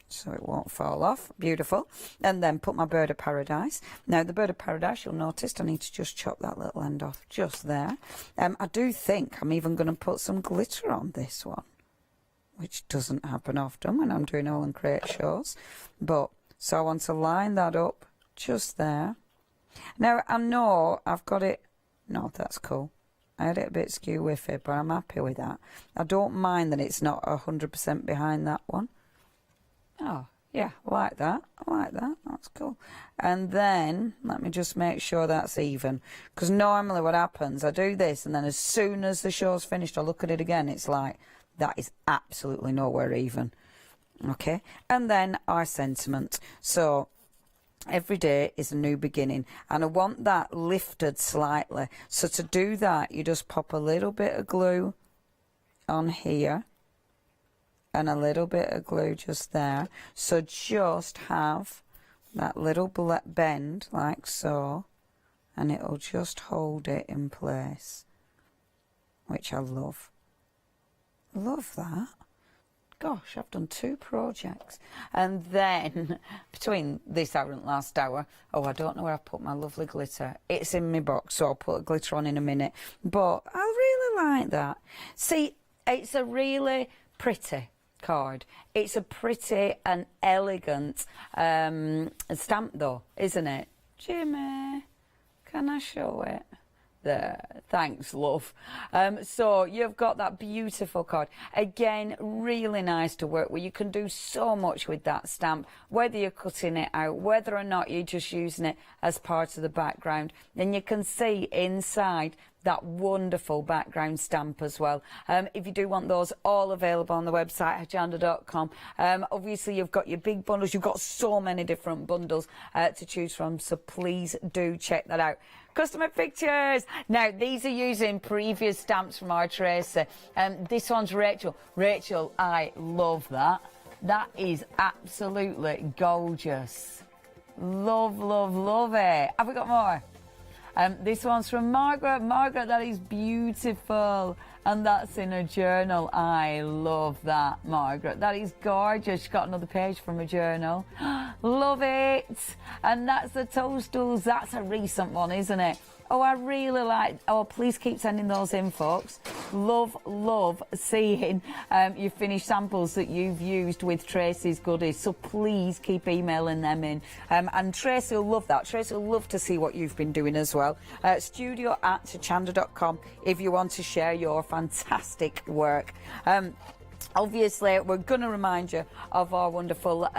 so it won't fall off. Beautiful. And then put my bird of paradise. Now, the bird of paradise, you'll notice I need to just chop that little end off just there. I do think I'm even going to put some glitter on this one, which doesn't happen often when I'm doing all and create shows. But, so I want to line that up just there. Now, I know I've got it. No, that's cool. I had it a bit skew with it, but I'm happy with that. I don't mind that it's not 100% behind that one. Oh, yeah, I like that. I like that. That's cool. And then, let me just make sure that's even. Because normally what happens, I do this, and then as soon as the show's finished, I look at it again, it's like, that is absolutely nowhere even. Okay? And then our sentiment. So... every day is a new beginning, and I want that lifted slightly. So to do that, you just pop a little bit of glue on here, and a little bit of glue just there. So just have that little bend like so, and it'll just hold it in place, which I love. Love that. Gosh, I've done 2 projects. And then, between this hour and last hour, oh, I don't know where I've put my lovely glitter. It's in my box, so I'll put a glitter on in a minute. But I really like that. See, it's a really pretty card. It's a pretty and elegant stamp, though, isn't it? Jimmy, can I show it? There, thanks, love. So you've got that beautiful card. Again, really nice to work with. You can do so much with that stamp, whether you're cutting it out, whether or not you're just using it as part of the background. And you can see inside that wonderful background stamp as well. If you do want those, all available on the website, hochanda.com. Obviously, you've got your big bundles. You've got so many different bundles to choose from, so please do check that out. Customer pictures. Now, these are using previous stamps from our tracer. This one's Rachel. Rachel, I love that. That is absolutely gorgeous. Love, love, love it. Have we got more? This one's from Margaret. Margaret, that is beautiful. And that's in a journal. I love that, Margaret. That is gorgeous. She's got another page from a journal. Love it. And that's the Toadstools. That's a recent one, isn't it? Oh, I really like... Oh, please keep sending those in, folks. Love, love seeing your finished samples that you've used with Tracy's goodies. So please keep emailing them in. And Tracy will love that. Tracy will love to see what you've been doing as well. studio@hochanda.com if you want to share your fantastic work. Obviously, we're going to remind you of our wonderful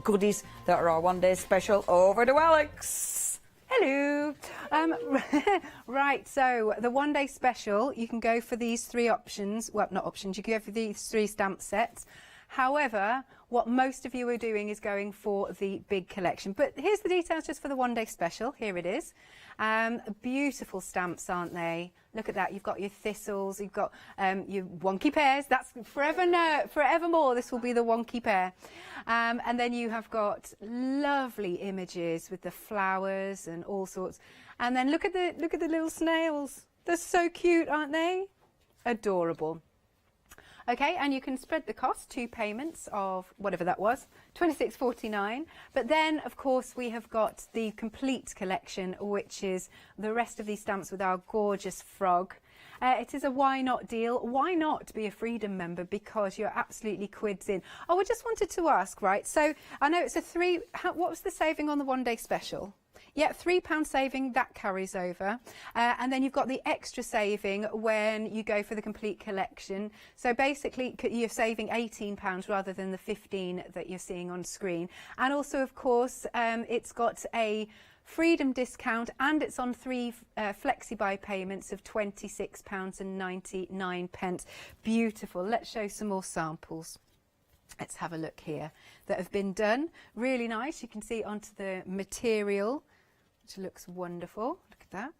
goodies that are our one-day special. Over to Alex. Hello. Right, so the one-day special, you can go for these 3 options. Well, not options, you can go for these 3 stamp sets. However, what most of you are doing is going for the big collection. But here's the details just for the one-day special. Here it is. Beautiful stamps, aren't they? Look at that. You've got your thistles. You've got your wonky pears. That's forevermore. This will be the wonky pear. And then you have got lovely images with the flowers and all sorts. And then look at the little snails. They're so cute, aren't they? Adorable. Okay, and you can spread the cost, 2 payments of whatever that was, $26.49. But then, of course, we have got the complete collection, which is the rest of these stamps with our gorgeous frog. It is a why not deal. Why not be a Freedom member? Because you're absolutely quids in. Oh, I just wanted to ask, right? So I know it's a what was the saving on the one-day special? Yeah, £3 saving, that carries over. And then you've got the extra saving when you go for the complete collection. So basically, you're saving £18 rather than the £15 that you're seeing on screen. And also, of course, it's got a Freedom discount, and it's on 3 flexi-buy payments of £26.99. Beautiful. Let's show some more samples. Let's have a look here that have been done. Really nice. You can see onto the material, which looks wonderful. Look at that.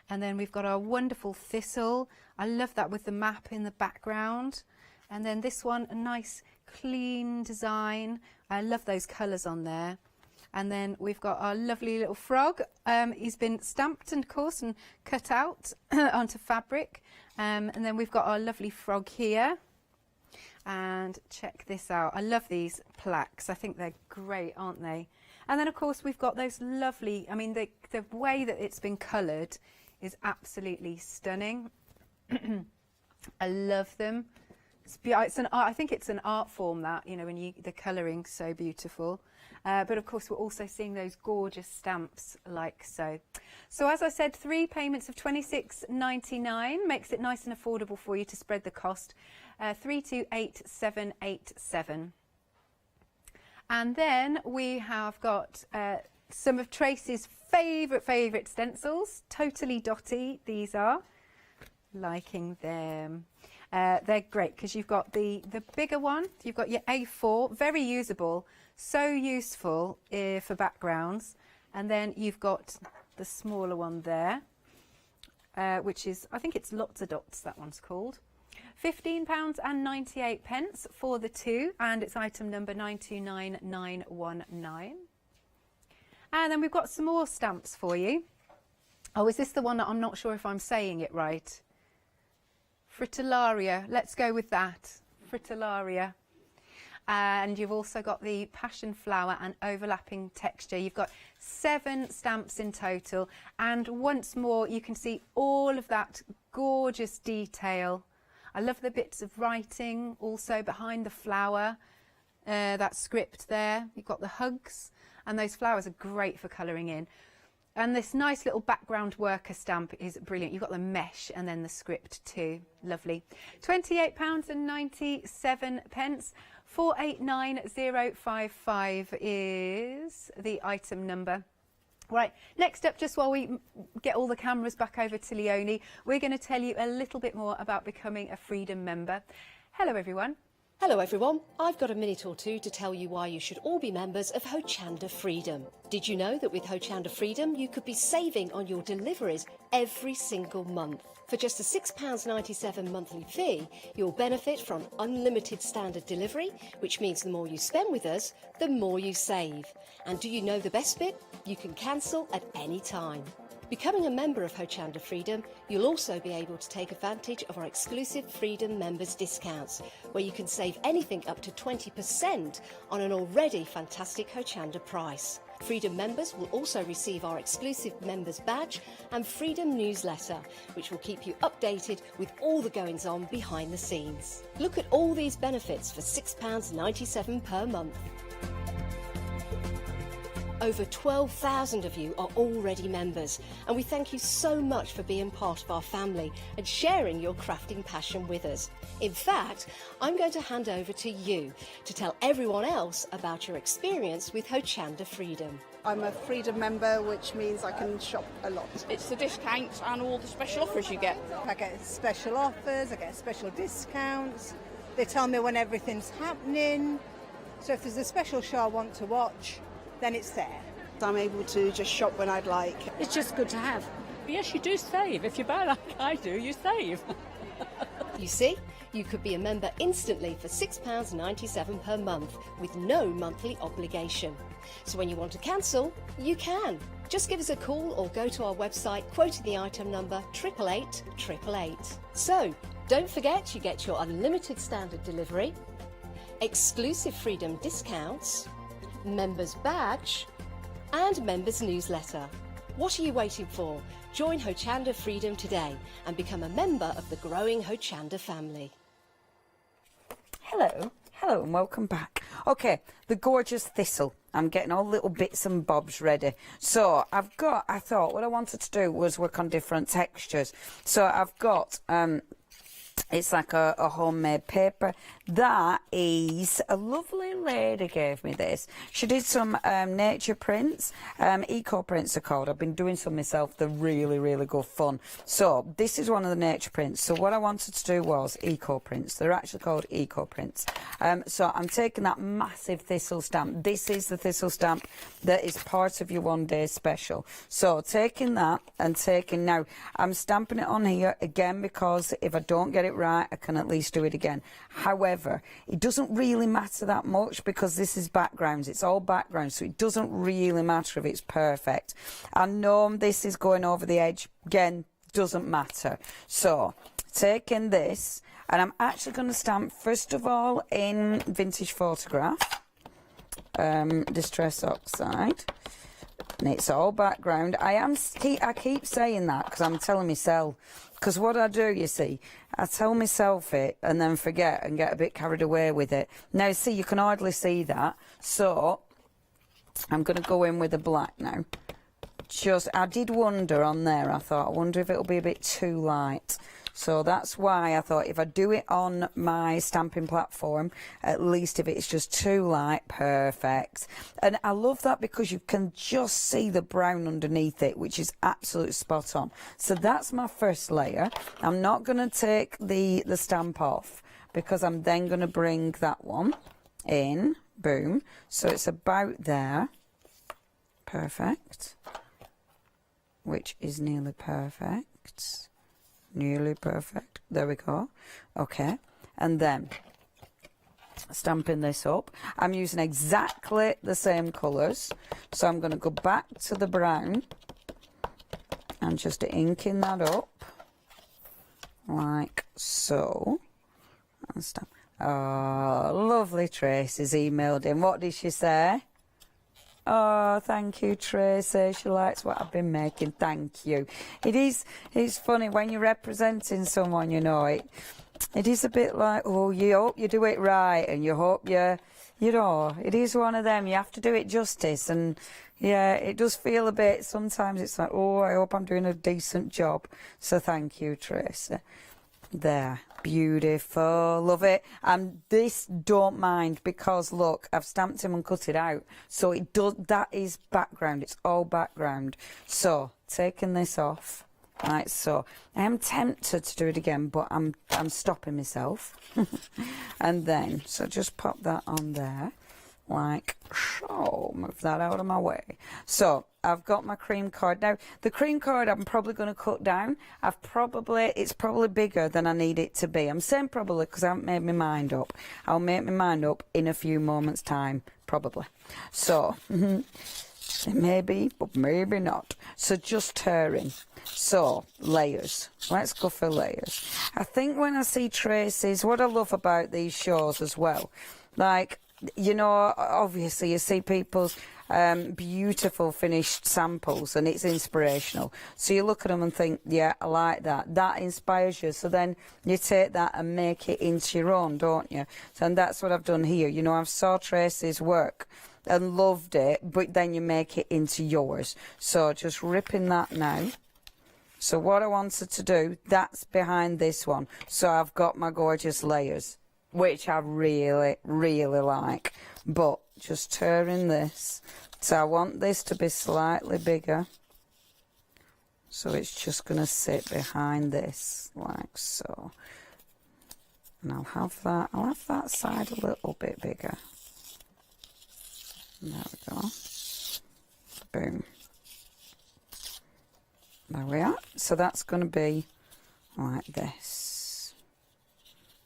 And then we've got our wonderful thistle. I love that with the map in the background. And then this one, a nice clean design. I love those colours on there. And then we've got our lovely little frog. He's been stamped, and of course, and cut out onto fabric. And then we've got our lovely frog here. And check this out. I love these plaques. I think they're great, aren't they? And then, of course, we've got those lovely, I mean, the way that it's been coloured is absolutely stunning. I love them. I think it's an art form, that, you know, when the colouring's so beautiful. But of course, we're also seeing those gorgeous stamps like so. So as I said, 3 payments of $26.99 makes it nice and affordable for you to spread the cost. 328787. And then we have got some of Tracy's favourite stencils, totally dotty. These are, liking them. They're great because you've got the bigger one, you've got your A4, very usable, so useful for backgrounds. And then you've got the smaller one there, which is, I think it's Lots of Dots, that one's called. £15.98 for the two, and it's item number 929919. And then we've got some more stamps for you. Oh, is this the one that I'm not sure if I'm saying it right? Fritillaria, let's go with that. Fritillaria. And you've also got the passion flower and overlapping texture. You've got 7 stamps in total, and once more you can see all of that gorgeous detail. I love the bits of writing also behind the flower, that script there. You've got the hugs, and those flowers are great for colouring in. And this nice little background worker stamp is brilliant. You've got the mesh and then the script too. Lovely. £28.97. 489055 is the item number. Right, next up, just while we get all the cameras back over to Leonie, we're going to tell you a little bit more about becoming a Freedom member. Hello everyone. Hello everyone, I've got a minute or two to tell you why you should all be members of Hochanda Freedom. Did you know that with Hochanda Freedom you could be saving on your deliveries every single month? For just a £6.97 monthly fee, you'll benefit from unlimited standard delivery, which means the more you spend with us, the more you save. And do you know the best bit? You can cancel at any time. Becoming a member of Hochanda Freedom, you'll also be able to take advantage of our exclusive Freedom members discounts, where you can save anything up to 20% on an already fantastic Hochanda price. Freedom members will also receive our exclusive members badge and Freedom newsletter, which will keep you updated with all the goings on behind the scenes. Look at all these benefits for £6.97 per month. Over 12,000 of you are already members, and we thank you so much for being part of our family and sharing your crafting passion with us. In fact, I'm going to hand over to you to tell everyone else about your experience with Hochanda Freedom. I'm a Freedom member, which means I can shop a lot. It's the discounts and all the special offers you get. I get special offers, I get special discounts. They tell me when everything's happening. So if there's a special show I want to watch, then it's there. I'm able to just shop when I'd like. It's just good to have. Yes, you do save. If you buy like I do, you save. You see, you could be a member instantly for £6.97 per month with no monthly obligation. So when you want to cancel, you can. Just give us a call or go to our website quoting the item number 88888. So, don't forget you get your unlimited standard delivery, exclusive Freedom discounts, members badge and members newsletter. What are you waiting for? Join Hochanda Freedom today and become a member of the growing Hochanda family. Hello and welcome back. Okay, the gorgeous thistle. I'm getting all little bits and bobs ready. So I thought what I wanted to do was work on different textures. So I've got it's like a homemade paper. That is a lovely lady gave me this. She did some nature prints, eco prints are called. I've been doing some myself. They're really, really good fun. So this is one of the nature prints. So what I wanted to do was eco prints. They're actually called eco prints. So I'm taking that massive thistle stamp. This is the thistle stamp that is part of your one day special. So taking that and now I'm stamping it on here again, because if I don't get it right, I can at least do it again. However, it doesn't really matter that much because this is backgrounds. It's all backgrounds, so it doesn't really matter if it's perfect. I know this is going over the edge. Again, doesn't matter. So, taking this, and I'm actually going to stamp, first of all, in Vintage Photograph, Distress Oxide. And it's all background. I keep saying that because I'm telling myself. Because what I do, you see, I tell myself it and then forget and get a bit carried away with it. Now, see, you can hardly see that. So, I'm going to go in with the black now. I did wonder on there, I wonder if it'll be a bit too light. So that's why I thought if I do it on my stamping platform, at least if it's just too light, perfect. And I love that because you can just see the brown underneath it, which is absolutely spot on. So that's my first layer. I'm not going to take the stamp off because I'm then going to bring that one in. Boom. So it's about there. Perfect. Which is nearly perfect. nearly perfect. There we go. Okay, and then stamping this up. I'm using exactly the same colours, so I'm going to go back to the brown and just inking that up like so. And stamp. Oh, lovely. Tracy's emailed in. What did she say? Oh, thank you, Tracy. She likes what I've been making. Thank you. It's funny when you're representing someone, you know, it is a bit like, oh, you hope you do it right, and you hope you know, it is one of them. You have to do it justice, and yeah, it does feel a bit, sometimes it's like, oh, I hope I'm doing a decent job. So thank you, Tracy. There, beautiful, love it. And this, don't mind, because look, I've stamped him and cut it out, so it does, that is background, it's all background. So taking this off like so. I am tempted to do it again, but I'm stopping myself. And then, so just pop that on there like so. Move that out of my way. So I've got my cream card. Now the cream card I'm probably going to cut down. It's probably bigger than I need it to be. I'm saying probably because I haven't made my mind up. I'll make my mind up in a few moments time, probably. So maybe, but maybe not. So just tearing. So layers, let's go for layers. I think when I see Tracy's, what I love about these shows as well, like, you know, obviously you see people's beautiful finished samples and it's inspirational. So you look at them and think, yeah, I like that. That inspires you. So then you take that and make it into your own, don't you? So, and that's what I've done here. You know, I've saw Tracy's work and loved it, but then you make it into yours. So just ripping that now. So what I wanted to do, that's behind this one. So I've got my gorgeous layers, which I really, really like. But just tearing this. So I want this to be slightly bigger. So it's just going to sit behind this, like so. And I'll have that side a little bit bigger. There we go. Boom. There we are. So that's going to be like this.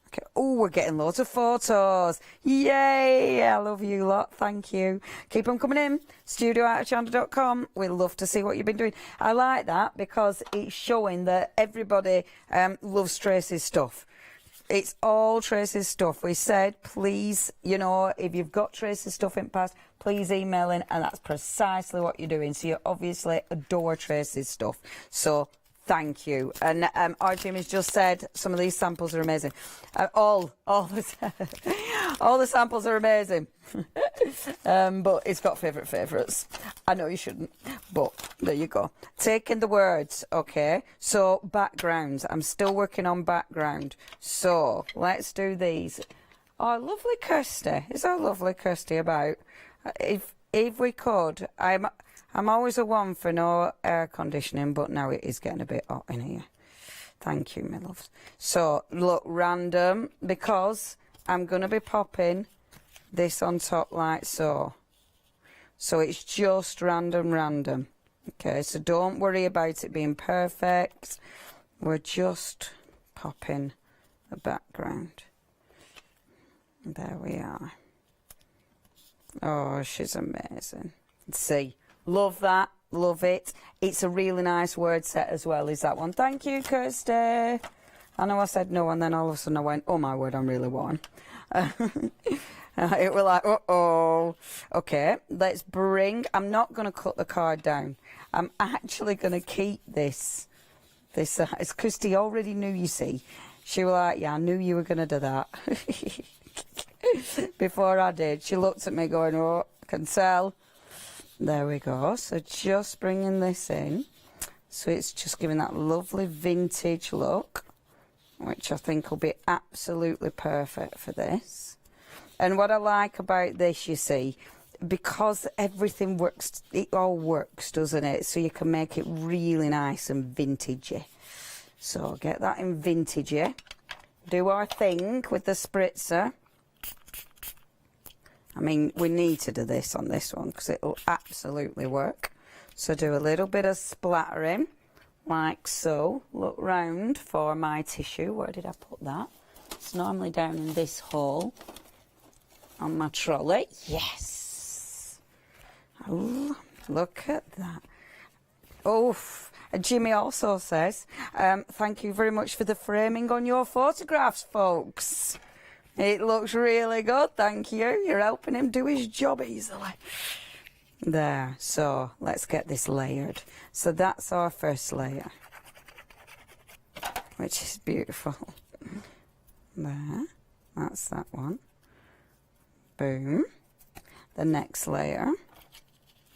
Okay. Oh, we're getting loads of photos. Yay! I love you lot. Thank you. Keep them coming in. studio@hochanda.com. We love to see what you've been doing. I like that because it's showing that everybody loves Tracy's stuff. It's all Tracy's stuff. We said, please, you know, if you've got Tracy's stuff in the past, please email in, and that's precisely what you're doing. So you obviously adore Tracy's stuff. So thank you. And our Jim has just said some of these samples are amazing. All the samples are amazing. But it's got favourites. I know you shouldn't, but there you go. Taking the words, okay. So backgrounds. I'm still working on background. So let's do these. Oh, lovely Kirsty. Is our lovely Kirsty about? If we could, I'm always a one for no air conditioning, but now it is getting a bit hot in here. Thank you, my loves. So look, random, because I'm going to be popping this on top like so. So it's just random. Okay, so don't worry about it being perfect. We're just popping the background. There we are. Oh, she's amazing. See, love that, love it. It's a really nice word set as well, is that one. Thank you, Kirsty. I know I said no, and then all of a sudden I went, oh my word, I'm really warm. It was like, uh-oh. Okay, let's bring, I'm not going to cut the card down. I'm actually going to keep this. It's Kirsty already knew, you see. She was like, yeah, I knew you were going to do that. Before I did, she looked at me going, oh, I can tell. There we go. So just bringing this in. So it's just giving that lovely vintage look, which I think will be absolutely perfect for this. And what I like about this, you see, because everything works, it all works, doesn't it? So you can make it really nice and vintagey. So get that in vintagey. Do our thing with the spritzer. I mean, we need to do this on this one because it'll absolutely work. So do a little bit of splattering, like so. Look round for my tissue. Where did I put that? It's normally down in this hole on my trolley. Yes. Oh, look at that. Oh, Jimmy also says, thank you very much for the framing on your photographs, folks. It looks really good, thank you. You're helping him do his job easily. There, so let's get this layered. So that's our first layer, which is beautiful. There, that's that one. Boom. The next layer.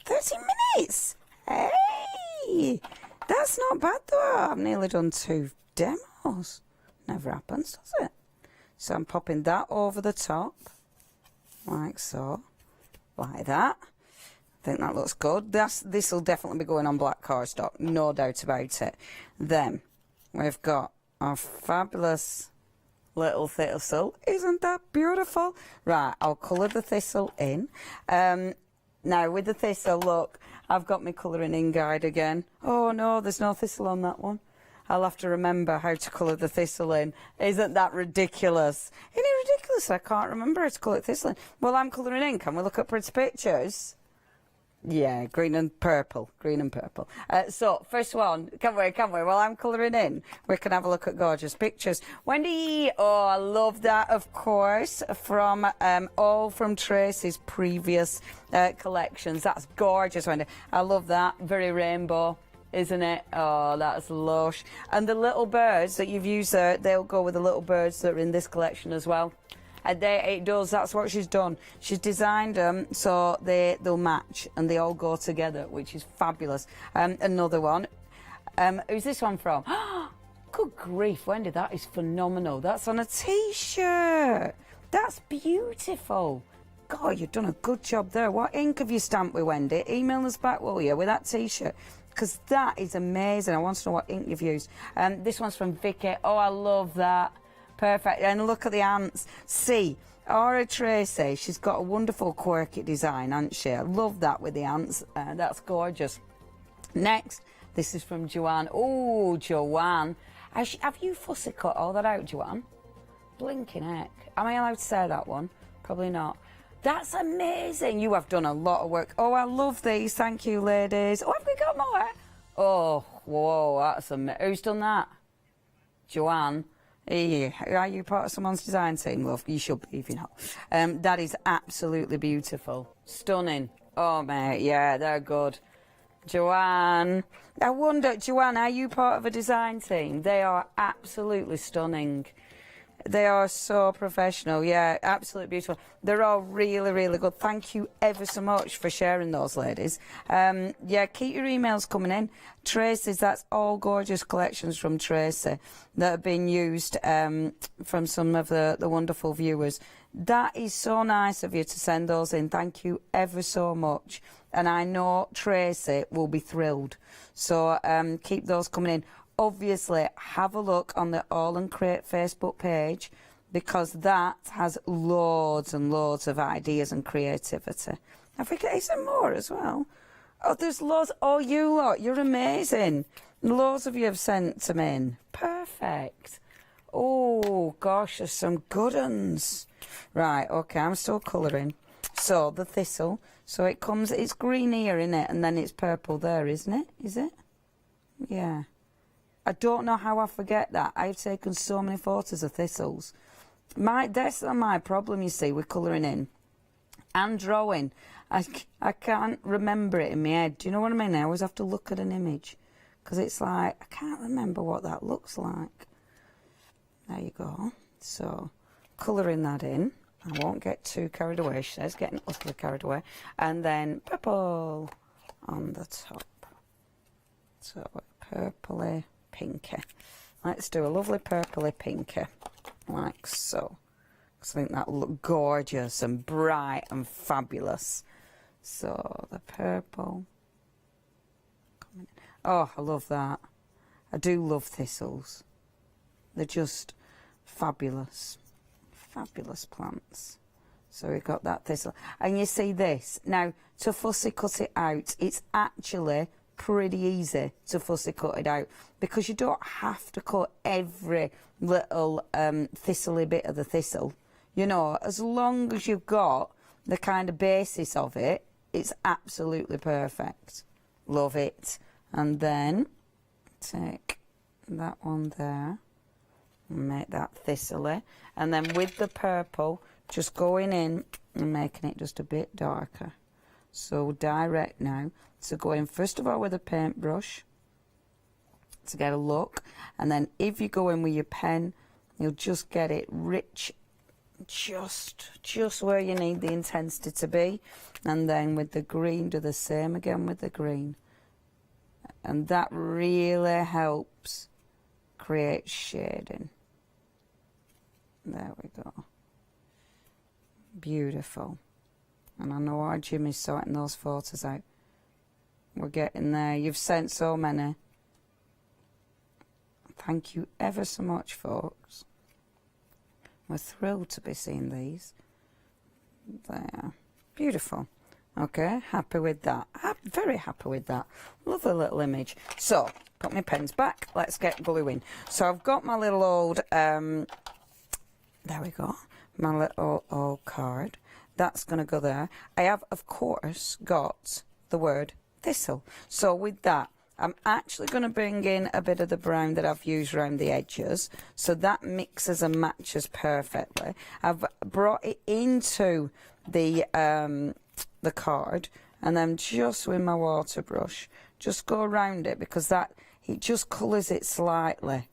30 minutes! Hey! That's not bad though. I've nearly done 2 demos. Never happens, does it? So I'm popping that over the top, like so, like that. I think that looks good. This will definitely be going on black cardstock, no doubt about it. Then we've got our fabulous little thistle. Isn't that beautiful? Right, I'll colour the thistle in. Now with the thistle, look, I've got my colouring in guide again. Oh no, there's no thistle on that one. I'll have to remember how to colour the thistle in. Isn't that ridiculous? Isn't it ridiculous? I can't remember how to colour thistle in. Well, I'm colouring in. Can we look at pretty pictures? Yeah, green and purple. Green and purple. So, first one. Can we? While I'm colouring in, we can have a look at gorgeous pictures. Wendy, oh, I love that, of course, from all from Tracy's previous collections. That's gorgeous, Wendy. I love that. Very rainbow, isn't it? Oh, that's lush. And the little birds that you've used there, they'll go with the little birds that are in this collection as well. And it does, that's what she's done. She's designed them so they'll match and they all go together, which is fabulous. Another one. Who's this one from? Good grief, Wendy, that is phenomenal. That's on a T-shirt. That's beautiful. God, you've done a good job there. What ink have you stamped with, Wendy? Email us back, will you, with that T-shirt? Because that is amazing. I want to know what ink you've used. This one's from Vicky. Oh, I love that. Perfect. And look at the ants. See, Aura Tracy, she's got a wonderful quirky design, hasn't she? I love that with the ants. That's gorgeous. Next, this is from Joanne. Oh, Joanne. Have you fussy cut all that out, Joanne? Blinking heck. Am I allowed to say that one? Probably not. That's amazing. You have done a lot of work. Oh, I love these. Thank you, ladies. Oh, have we got more? Oh, whoa, that's amazing. Who's done that? Joanne. Hey, are you part of someone's design team, love? You should be if you're not. That is absolutely beautiful. Stunning. Oh, mate, yeah, they're good. Joanne. I wonder, Joanne, are you part of a design team? They are absolutely stunning. They are so professional. Yeah, absolutely beautiful. They're all really, really good. Thank you ever so much for sharing those, ladies. Yeah, keep your emails coming in. Tracy's, that's all gorgeous collections from Tracy that have been used from some of the wonderful viewers. That is so nice of you to send those in. Thank you ever so much. And I know Tracy will be thrilled. So keep those coming in. Obviously, have a look on the All and Crate Facebook page because that has loads and loads of ideas and creativity. Have we got some more as well? Oh, there's loads. Oh, you lot, you're amazing. Loads of you have sent them in. Perfect. Oh, gosh, there's some good ones. Right, okay, I'm still colouring. So, the thistle. So, it comes, it's green here, innit? And then it's purple there, isn't it? Is it? Yeah. I don't know how I forget that. I've taken so many photos of thistles. That's my problem, you see, with colouring in and drawing. I can't remember it in my head. Do you know what I mean? I always have to look at an image because it's like, I can't remember what that looks like. There you go. So, colouring that in. I won't get too carried away, she says, getting utterly carried away. And then purple on the top. So, purpley. Pinky. Let's do a lovely purpley pinky, like so. Because I think that will look gorgeous and bright and fabulous. So the purple. Oh, I love that. I do love thistles. They're just fabulous. Fabulous plants. So we've got that thistle. And you see this. Now, to fussy cut it out, it's actually pretty easy to fussy cut it out, because you don't have to cut every little thistly bit of the thistle. You know, as long as you've got the kind of basis of it, it's absolutely perfect. Love it. And then take that one there and make that thistly, and then with the purple just going in and making it just a bit darker. So direct now. So go in first of all with a paintbrush to get a look, and then if you go in with your pen, you'll just get it rich, just where you need the intensity to be. And then with the green, do the same again with the green, and that really helps create shading. There we go. Beautiful. And I know our Jimmy's sorting those photos out. We're getting there. You've sent so many. Thank you ever so much, folks. We're thrilled to be seeing these. There. Beautiful. Okay, happy with that. Very happy with that. Lovely little image. So, put my pens back. Let's get gluing. So I've got my little old, there we go, my little old card. That's going to go there. I have, of course, got the word thistle. So with that, I'm actually going to bring in a bit of the brown that I've used around the edges, so that mixes and matches perfectly. I've brought it into the card, and then just with my water brush, just go around it, because that, it just colours it slightly.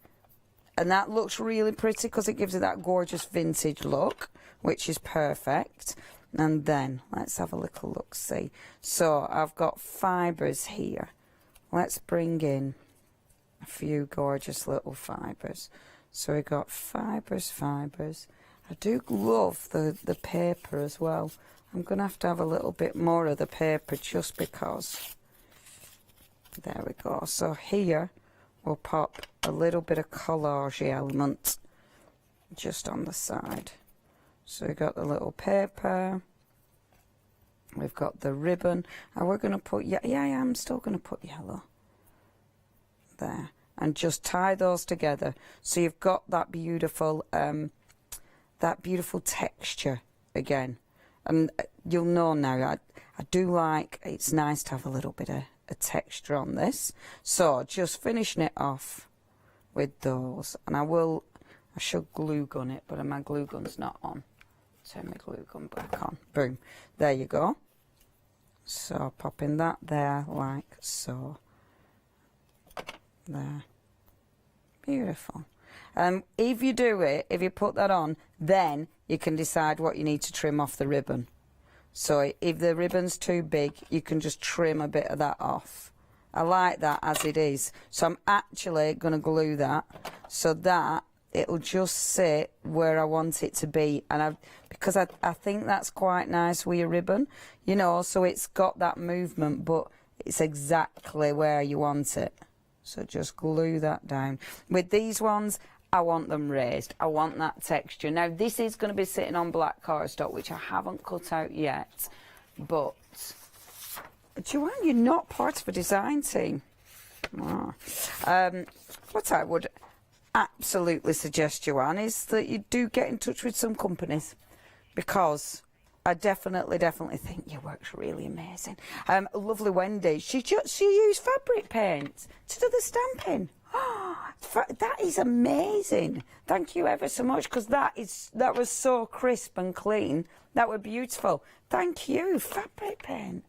And that looks really pretty because it gives it that gorgeous vintage look, which is perfect. And then let's have a little look, see. So I've got fibres here. Let's bring in a few gorgeous little fibres. So we've got fibres. I do love the paper as well. I'm going to have a little bit more of the paper just because. There we go. So here we'll pop a little bit of collage element just on the side. So we've got the little paper, we've got the ribbon, and we're going to put, I'm still going to put yellow there, and just tie those together so you've got that beautiful texture again. And you'll know now, I do like, it's nice to have a little bit of a texture on this. So just finishing it off with those, and I should glue gun it, but my glue gun's not on. Turn my glue gun back on. Boom. There you go. So popping that there like so. There. Beautiful. If you do it, if you put that on, then you can decide what you need to trim off the ribbon. So if the ribbon's too big, you can just trim a bit of that off. I like that as it is. So I'm actually going to glue that so that it'll just sit where I want it to be. And because I think that's quite nice with your ribbon, you know, so it's got that movement, but it's exactly where you want it. So just glue that down. With these ones, I want them raised. I want that texture. Now, this is going to be sitting on black cardstock, which I haven't cut out yet. But, Joanne, you're not part of a design team. Oh. What I would absolutely suggest, Joanne, is that you do get in touch with some companies, because I definitely think your work's really amazing. Lovely Wendy, she used fabric paint to do the stamping. Oh, that is amazing. Thank you ever so much, because that was so crisp and clean. That were beautiful. Thank you, fabric paint.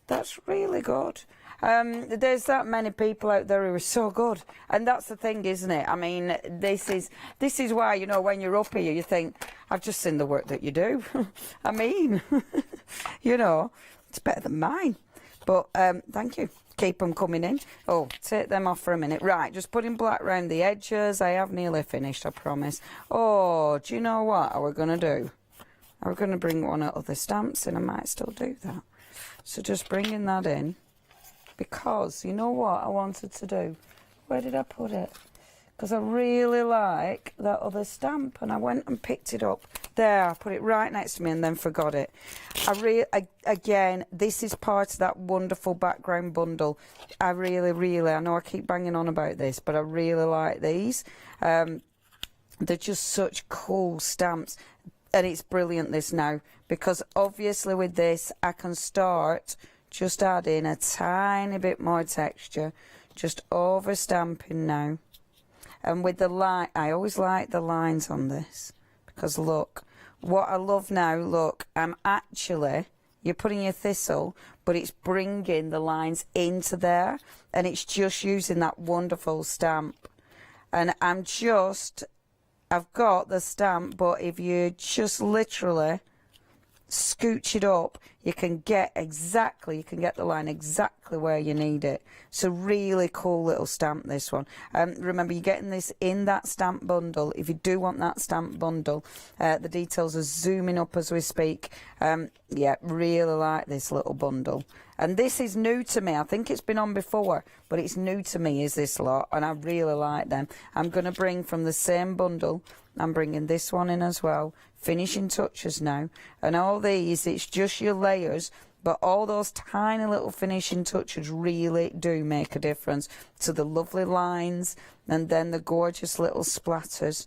That's really good. There's that many people out there who are so good, and that's the thing, isn't it? I mean, this is why, you know, when you're up here, you think, I've just seen the work that you do. I mean, you know, it's better than mine. But thank you. Keep them coming in. Oh, take them off for a minute. Right, just putting black around the edges. I have nearly finished, I promise. Oh, do you know what we're going to do? We're going to bring one of the stamps in. I might still do that. So just bringing that in. Because, you know what I wanted to do? Where did I put it? Because I really like that other stamp, and I went and picked it up There, I put it right next to me and then forgot it. Again, this is part of that wonderful background bundle. I know I keep banging on about this, but I really like these. They're just such cool stamps. And it's brilliant, this now, because obviously with this, I can start just adding a tiny bit more texture, just over stamping now. And with the line, I always like the lines on this. Because look, what I love now, look, you're putting your thistle, but it's bringing the lines into there, and it's just using that wonderful stamp. And I've got the stamp, but if you just literally scooch it up, you can get the line exactly where you need it. It's a really cool little stamp, this one. Remember, you're getting this in that stamp bundle. If you do want that stamp bundle, the details are zooming up as we speak. Yeah, really like this little bundle. And this is new to me. I think it's been on before, but it's new to me, is this lot, and I really like them. I'm going to bring from the same bundle, I'm bringing this one in as well. Finishing touches now. And all these, it's just your layers, but all those tiny little finishing touches really do make a difference to the lovely lines and then the gorgeous little splatters.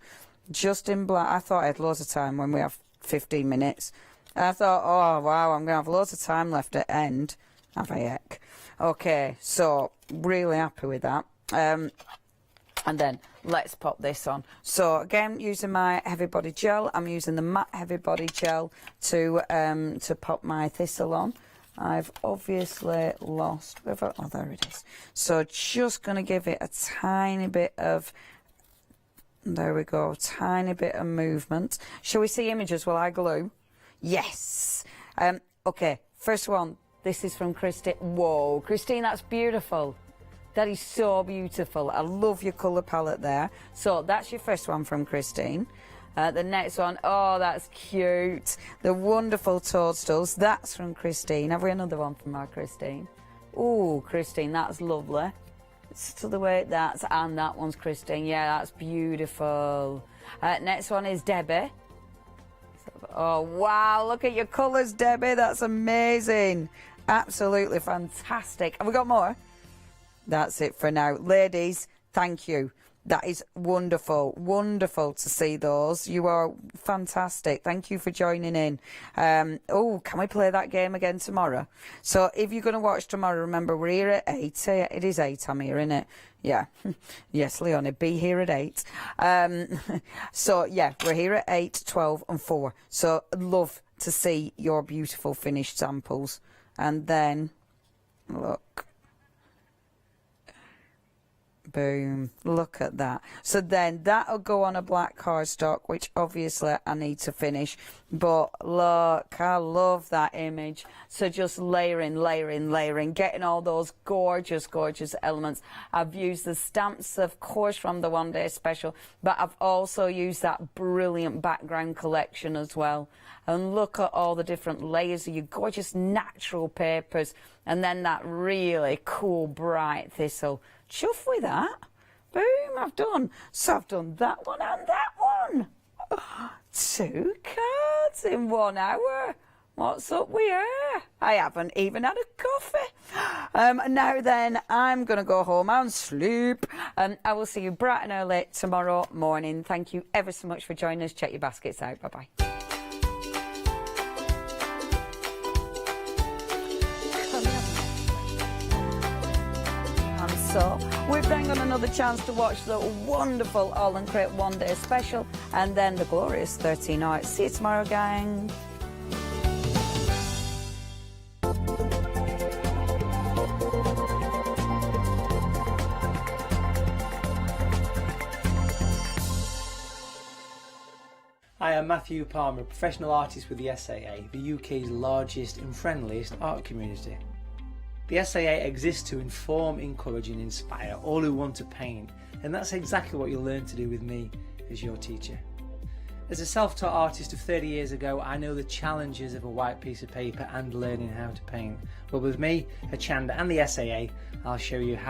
Just in black. I thought I had loads of time when we have 15 minutes. I thought, oh wow, I'm going to have loads of time left at end. Have a heck. Okay, so really happy with that. And then let's pop this on. So again, using my heavy body gel, I'm using the matte heavy body gel to pop my thistle on. I've obviously lost, oh, there it is. So just going to give it a tiny bit of, there we go, tiny bit of movement. Shall we see images while I glue? Yes. Okay, first one, this is from Christine. Whoa, Christine, that's beautiful. That is so beautiful. I love your colour palette there. So that's your first one from Christine. The next one, oh, that's cute. The wonderful toadstools, that's from Christine. Have we another one from our Christine? Oh, Christine, that's lovely. It's to the way that's, and that one's Christine. Yeah, that's beautiful. Next one is Debbie. Oh, wow, look at your colours, Debbie. That's amazing. Absolutely fantastic. Have we got more? That's it for now. Ladies, thank you. That is wonderful. Wonderful to see those. You are fantastic. Thank you for joining in. Oh, can we play that game again tomorrow? So if you're going to watch tomorrow, remember, we're here at 8. It is 8, I'm here, isn't it? Yeah. Yes, Leonie, be here at 8. So, yeah, we're here at 8, 12 and 4. So, love to see your beautiful finished samples. And then, look. Boom, look at that. So then that'll go on a black cardstock, which obviously I need to finish. But look, I love that image. So just layering, layering, layering, getting all those gorgeous, gorgeous elements. I've used the stamps, of course, from the One Day Special, but I've also used that brilliant background collection as well. And look at all the different layers of your gorgeous natural papers, and then that really cool bright thistle. Chuff with that. Boom, I've done. So I've done that one and that one. 2 cards in 1 hour. What's up with her? I haven't even had a coffee. Now then, I'm going to go home and sleep. I will see you bright and early tomorrow morning. Thank you ever so much for joining us. Check your baskets out. Bye-bye. So we've then got another chance to watch the wonderful All and Crate One Day Special and then the glorious 13 Arts. See you tomorrow, gang. Hi, I'm Matthew Palmer, a professional artist with the SAA, the UK's largest and friendliest art community. The SAA exists to inform, encourage and inspire all who want to paint, and that's exactly what you'll learn to do with me as your teacher. As a self-taught artist of 30 years ago, I know the challenges of a white piece of paper and learning how to paint. But with me, Hochanda and the SAA, I'll show you how